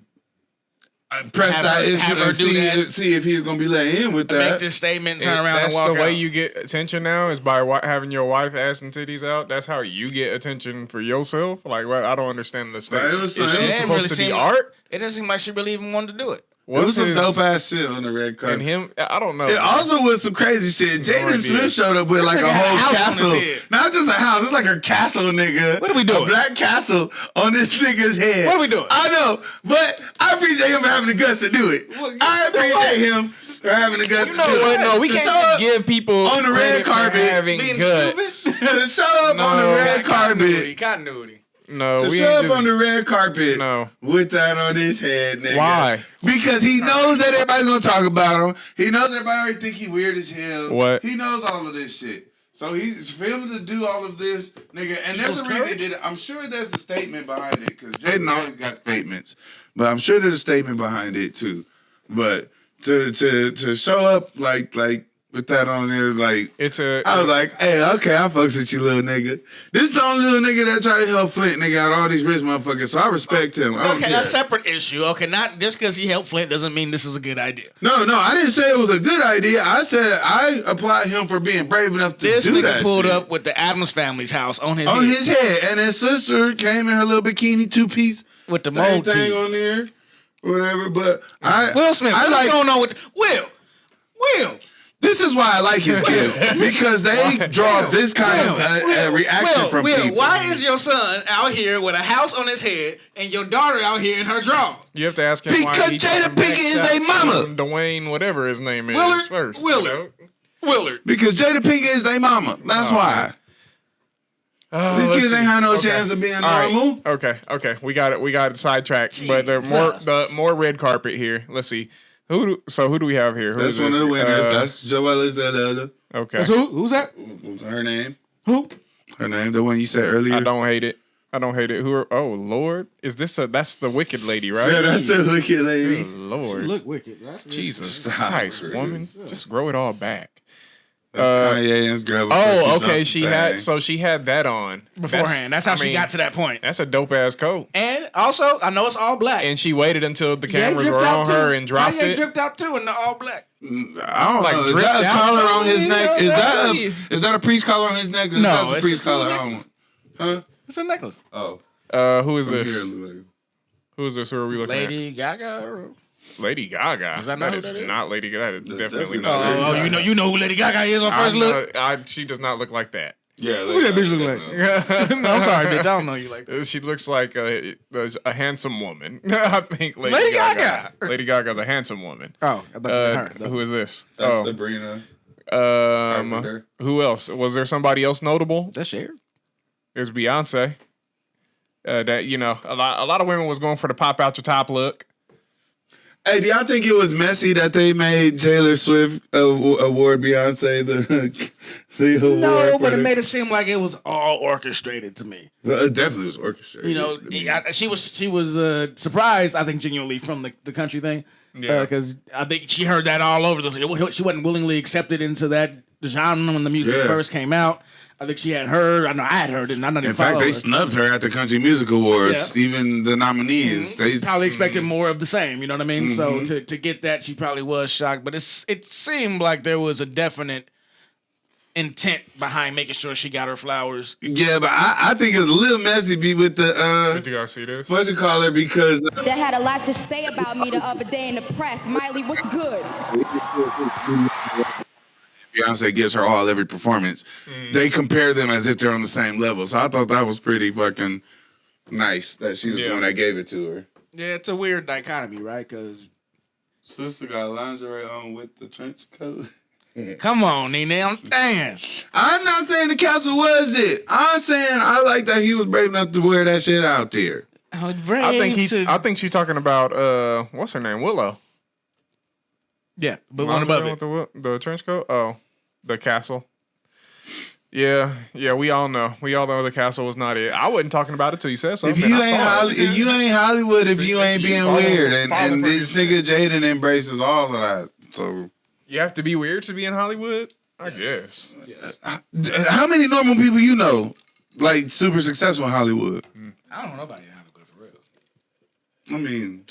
press that issue and see if he's gonna be let in with that. Make this statement, turn around and walk out. That's the way you get attention now, is by having your wife ass and titties out. That's how you get attention for yourself. Like, I don't understand this. It was supposed to be art. It doesn't seem like she really even wanted to do it. It was some dope ass shit on the red carpet. And I don't know. It also was some crazy shit. Jaden Smith showed up with like a whole castle. Not just a house, it's like a castle, nigga. What are we doing? A black castle on this nigga's head. What are we doing? I know, but I appreciate him for having the guts to do it. I appreciate him for having the guts to do it. No, we can't just give people on the red carpet having guts. Show up on the red carpet. Continuity. To show up on the red carpet with that on his head, nigga. Why? Because he knows that everybody's gonna talk about him. He knows everybody already think he weird as hell. What? He knows all of this shit. So he's for him to do all of this, nigga. And there's a reason he did it. I'm sure there's a statement behind it because Jaden always got statements, but I'm sure there's a statement behind it too. But to show up like with that on there, like I was like, hey, okay, I fucks with you, little nigga. This is the only little nigga that tried to help Flint, nigga, out of all these rich motherfuckers. So I respect him. I don't care. A separate issue. Okay, not just because he helped Flint doesn't mean this is a good idea. No, I didn't say it was a good idea. I said I applaud him for being brave enough to do that. This nigga pulled up with the Addams family's house on his head, and his sister came in her little bikini 2-piece with the mold thing on there, whatever. But Will Smith, what's going on with Will? This is why I like his kids because they draw this kind of reaction from people. Why is your son out here with a house on his head and your daughter out here in her drawers? You have to ask him because why Jada Pinkett is a mama. Dwayne, whatever his name is, first. Willard. Because Jada Pinkett is their mama. That's why. These kids ain't had no chance of being normal. Right. Okay. We got it sidetracked. But the more red carpet here. Let's see. Who do we have here? That's one of the winners. That's Joella Zelda. Okay. Who's that? Her name. Who? Her name, the one you said earlier. I don't hate it. Oh Lord, is this that's the wicked lady, right? Yeah, that's the wicked lady. Good Lord, she look wicked. Jesus Christ, woman, just grow it all back. That's Kanye and girl. Okay. She had that on beforehand. That's how she got to that point. That's a dope ass coat. And also, I know it's all black. And she waited until the cameras were on her and dropped it. Dripped out too in the all black. I don't know. Is that a collar on his neck? Is that a priest collar on his neck? No, it's a priest collar. Huh? It's a necklace. Oh. Who is this? Who is this? Who are we looking at? Lady Gaga. Lady Gaga. Is that not Lady Gaga. That is definitely not. Lady Gaga. You know who Lady Gaga is on first look? She does not look like that. Yeah, who that bitch look like? No, I'm sorry, bitch. I don't know you like that. She looks like a handsome woman. I think Lady Gaga. Lady Gaga's a handsome woman. Oh, I thought her. Who is this? That's Sabrina. Who else? Was there somebody else notable? That's Cher. There's Beyonce. That a lot of women was going for the pop out your top look. Hey, do y'all think it was messy that they made Taylor Swift award Beyonce the award? No, but it made it seem like it was all orchestrated to me. Well, it definitely was orchestrated. She was surprised, I think, genuinely from the country thing. Yeah, because I think she heard that all over. She wasn't willingly accepted into that genre when the music first came out. I think she had heard. I know I had heard it. And I'm not even. In fact, they snubbed her at the Country Music Awards. Yeah. Even the nominees, they probably expected more of the same. You know what I mean? So to get that, she probably was shocked. But it seemed like there was a definite intent behind making sure she got her flowers. Yeah, but I think it was a little messy with the. Did you guys see this? What you call her? Because they had a lot to say about me the other day in the press. Miley, what's good? Beyonce gives her all every performance. They compare them as if they're on the same level. So I thought that was pretty fucking nice that she was the one that gave it to her. Yeah, it's a weird dichotomy, right? Because sister got lingerie on with the trench coat. Come on, Nene, I'm saying. I'm not saying the castle was it. I'm saying I like that he was brave enough to wear that shit out there. I think she's talking about what's her name, Willow. Yeah, but one above it. With the trench coat? Oh, the castle. Yeah, we all know. We all know the castle was not it. I wasn't talking about it till you said something. If you ain't Hollywood, if you ain't being weird, and this nigga Jaden embraces all of that, so you have to be weird to be in Hollywood, I guess. Yes. How many normal people you know, like super successful in Hollywood? I don't know nobody in Hollywood for real. I mean.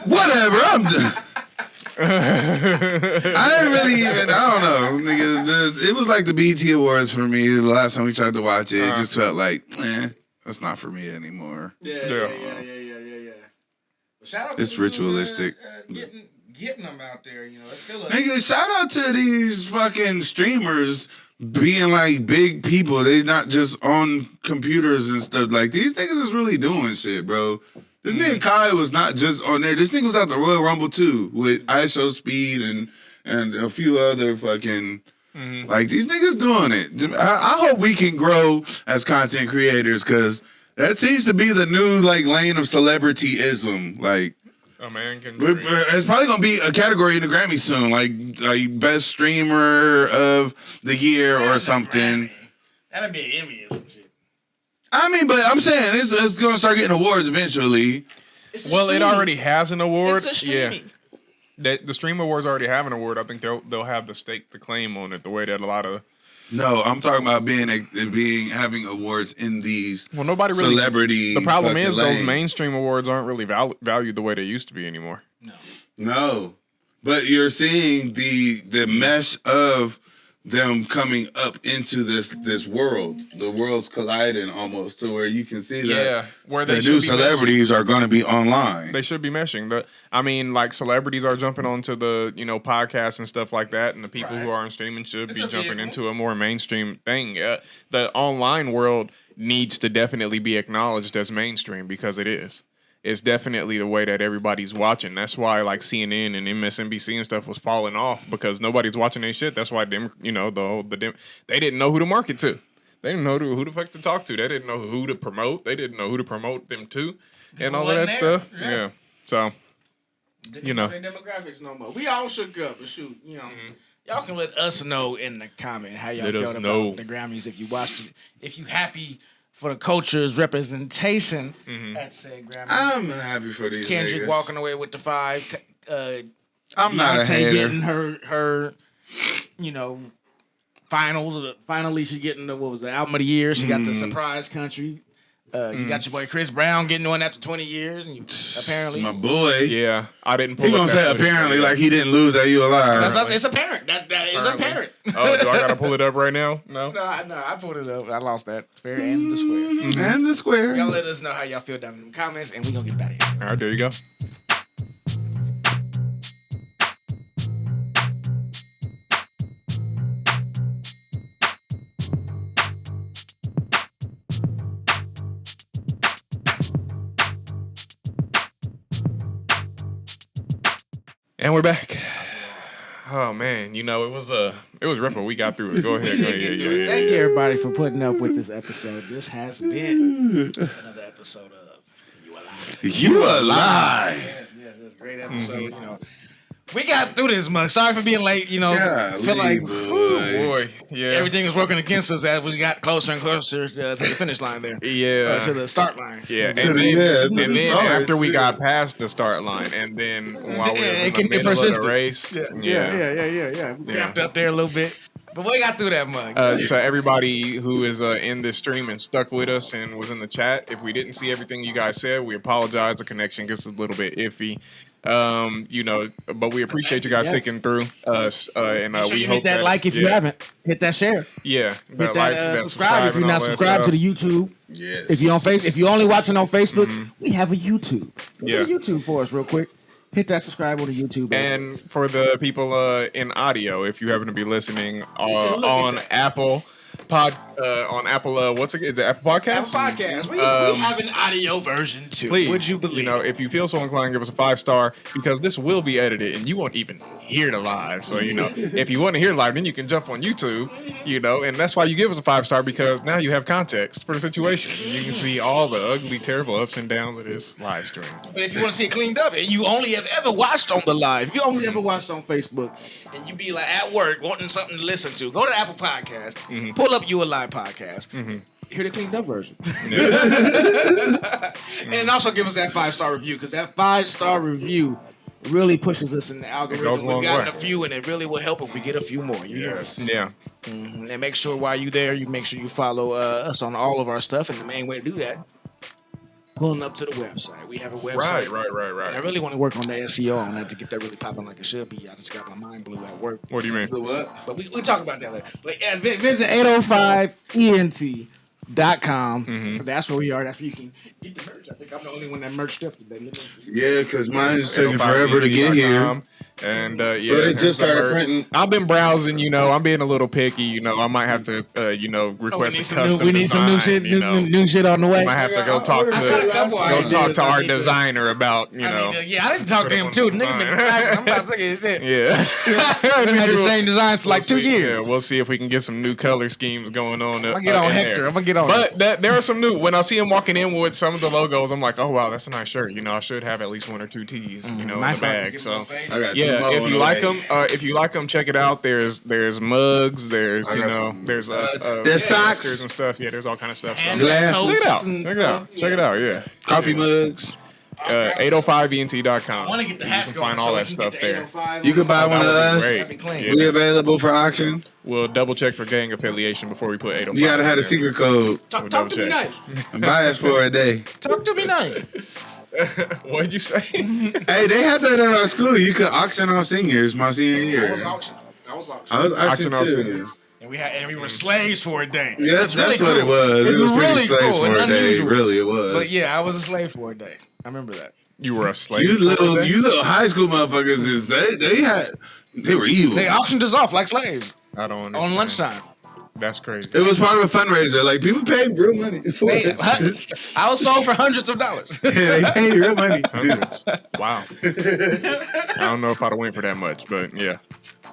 Whatever, I'm done. I didn't really even, I don't know, nigga. It was like the BET Awards for me. The last time we tried to watch it, it just felt like, that's not for me anymore. Yeah. Shout out it's to ritualistic. Getting them out there, it's still a nigga. Shout out to these fucking streamers being like big people. They not just on computers and stuff. Like these niggas is really doing shit, bro. This nigga Kai was not just on there. This nigga was at the Royal Rumble too with ISO Speed and a few other fucking Like these niggas doing it. I hope we can grow as content creators because that seems to be the new like lane of celebrityism. Like a man can. It's probably gonna be a category in the Grammys soon, like best streamer of the year or something. That'd be an Emmy or some shit. I mean, but I'm saying it's gonna start getting awards eventually. Well, it already has an award. It's a streaming. The Stream Awards already have an award. I think they'll have the stake the claim on it the way that a lot of. No, I'm talking about having awards in these. Well, nobody really. Celebrity. The problem is lanes. those mainstream awards aren't really valued the way they used to be anymore. No, but you're seeing the mesh of them coming up into this world. The world's colliding almost to where you can see that where the new celebrities are going to be online. They should be meshing. Like celebrities are jumping onto the podcasts and stuff like that, and the people who are on streaming should be jumping into a more mainstream thing. The online world needs to definitely be acknowledged as mainstream because it is. It's definitely the way that everybody's watching. That's why like CNN and MSNBC and stuff was falling off because nobody's watching their shit. That's why they didn't know who to market to. They didn't know who the fuck to talk to. They didn't know who to promote. They didn't know who to promote them to, and all of that stuff. Yeah. So, Their demographics no more. We all shook up, but shoot, y'all can let us know in the comment how y'all felt about the Grammys if you watched it. If you happy for the culture's representation at said Grammys. I'm happy for these Kendrick niggas. walking away with the 5. I'm not a hater. Getting her finals. Finally, she getting the album of the year. She got the surprise country. You got your boy Chris Brown getting one after 20 years, and apparently my boy. Yeah, I didn't. Pull he gonna say apparently like he didn't lose that you alive. It's apparent. That is apparent. Oh, do I gotta pull it up right now? No. No, I pulled it up. I lost that fair and the square. And the square. Y'all let us know how y'all feel down in the comments, and we gonna get back here. All right, there you go. And we're back. Oh man, it was rough, but we got through it. Go ahead. Yeah. Thank you everybody for putting up with this episode. This has been another episode of You Alive. Yes, great episode. We got through this much. Sorry for being late. Feel like boy, yeah, everything was working against us as we got closer and closer to the finish line there. Yeah, to the start line. Yeah, and then after we got past the start line, and then while we were in the middle of the race, yeah. We camped up there a little bit. But we got through that mug. So everybody who is in this stream and stuck with us and was in the chat, if we didn't see everything you guys said, we apologize. The connection gets a little bit iffy. But we appreciate you guys sticking through us. And Make sure we you hope hit that like if you haven't. Hit that share. Yeah. Hit that subscribe if you're not subscribed to the YouTube. Yes. If you're on if you're only watching on Facebook, we have a YouTube. Go to the YouTube for us real quick. Hit that subscribe on the YouTube. And for the people in audio, if you happen to be listening on Apple what's it? Is it Apple Podcasts? Apple Podcasts. We have an audio version too. Please, would you believe? If you feel so inclined, give us a 5-star because this will be edited and you won't even hear the live. So if you want to hear live, then you can jump on YouTube. And that's why you give us a 5-star because now you have context for the situation. You can see all the ugly, terrible ups and downs of this live stream. But if you want to see it cleaned up and you only have ever watched on the live, if you only ever watched on Facebook, and you be like at work wanting something to listen to, go to Apple Podcasts, pull up You Alive Podcast. Hear the cleaned up version. And also give us that 5-star review because that 5-star review really pushes us in the algorithm. We've gotten a few, and it really will help if we get a few more. Yeah. And make sure while you're there, you make sure you follow us on all of our stuff. And the main way to do that, pulling up to the website. We have a website. Right. And I really want to work on the SEO on that to get that really popping like it should be. I just got my mind blew at work. What do you mean? The what? But we talk about that later. But yeah, visit 805ENT.com. That's where we are. That's where you can get the merch. I think I'm the only one that merched up today. Yeah, because mine is taking forever to get here. And But it just started printing. I've been browsing, I'm being a little picky, I might have to, request a custom we need some new design, shit, new shit on the way. I might have to go talk to our designer about, I didn't talk to him too. Nigga been I'm about to say shit. Yeah. Been had the same designs for like 2 years. Yeah, we'll see if we can get some new color schemes going on. I'm gonna get on Hector. I'm gonna get on. But there are some new. When I see him walking in with some of the logos, I'm like, oh wow, that's a nice shirt. I should have at least 1 or 2 tees, in the bag. So if you like them, check it out. There's mugs. There's there's socks and stuff. Yeah, there's all kind of stuff. And glasses. Check it out. Yeah, coffee mugs. 805ent.com. I want to get the hats going. You can find all that stuff there. You can buy one of us. We available for auction. We'll double check for gang affiliation before we put 805. You gotta have a secret code. Talk to me nice. Buy us for a day. Talk to me nice. What'd you say? Hey, they had that at our school. You could auction off seniors my senior year. I was auction. I was auction off too. seniors. And we were slaves for a day. Yeah, that's really what it cool. was. It was really really slaves cool for a day. unusual. Really, it was. But yeah, I was a slave for a day. I remember that. You were a slave. You little high school motherfuckers they were evil. They auctioned us off like slaves. I don't understand. On lunchtime. That's crazy. It was part of a fundraiser. Like people paid real money for it. I was sold for hundreds of dollars. Yeah, they paid real money. Hundreds. Wow. I don't know if I'd have went for that much, but yeah.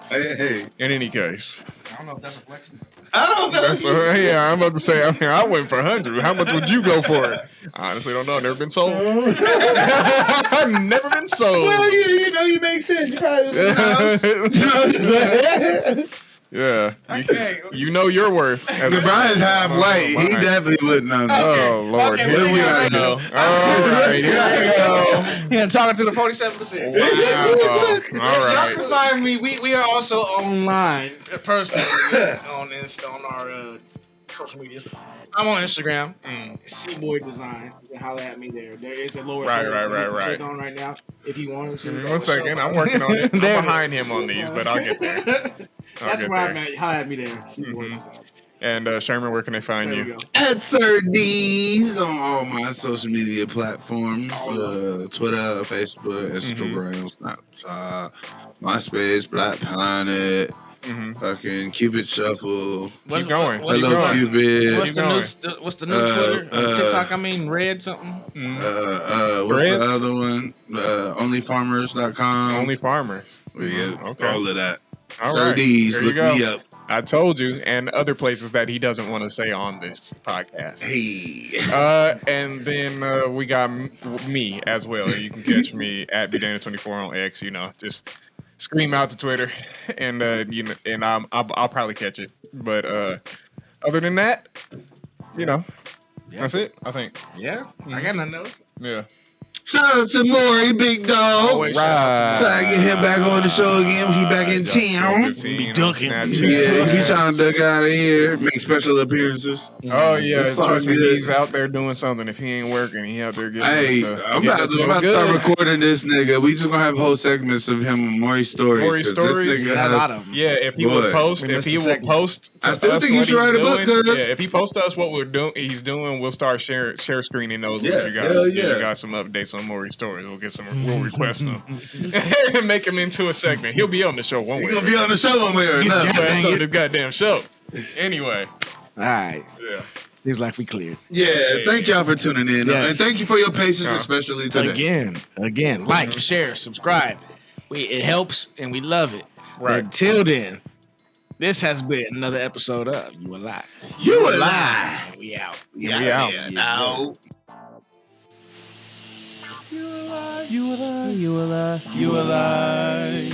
Hey. In any case. I don't know if that's a flex. I don't know. Yeah, I'm about to say. I went for 100. How much would you go for it? I honestly don't know. Never been sold. I've never been sold. Well, you make sense. You probably was in the house. Yeah, you know your worth. The Brian's half white. He definitely wouldn't know. Oh Lord, Okay, here we go. All right, here we go. Yeah, talking to the 47%. Wow. All right. Y'all can find me. We are also online personally on our social media. I'm on Instagram. Seaboy Designs. You can holler at me there. There is a lower Right. click on right now if you want to. 1 second, I'm working on it. I'm behind him on these, but I'll get there. That's where I'm at. Holler at me there. Seaboy Designs. And Sherman, where can they find you? At Sir D's on all my social media platforms: Twitter, Facebook, Instagram, Snapchat, MySpace, Black Planet. Fucking Cupid Shuffle. Keep going. Hello, Cupid. What's the new Twitter? TikTok, Red something. What's the other one? Onlyfarmers.com. Only Farmers. Yeah, Okay. all of that. All Sir right. D's, There you look go. me up. I told you, and other places that he doesn't want to say on this podcast. Hey. And then we got me as well. You can catch me at BDana24 on X. Just scream out to Twitter, and I'll probably catch it. But other than that, that's it. I think. Yeah, I got nothing else. Yeah. Shout out to Maury, big dog. Right. Trying to get him back on the show again. He back in town. Be ducking. Yeah, he trying to duck out of here. Make special appearances. Oh yeah, It's trust me, good. he's out there doing something. If he ain't working, he out there getting. Hey, I'm about to start recording this nigga. We just gonna have whole segments of him and Maury stories. Maury stories. Yeah, if he will post, I still think you should write a book, guys. Yeah, if he posts to us what he's doing, we'll start share screening those with you guys. hell You yeah. got some updates on Maury stories. We'll request them and make him into a segment. He'll be on the show one way. He's gonna be on the show one way or another. That's on this goddamn show. Anyway. All right. Yeah. Seems like we cleared. Yeah, thank y'all for tuning in. Yes. And thank you for your patience, especially today. Again, like, share, subscribe. It helps and we love it. Right. Until then, this has been another episode of You Alive. You Alive. And we out. We out. Now. You alive. You alive. You alive.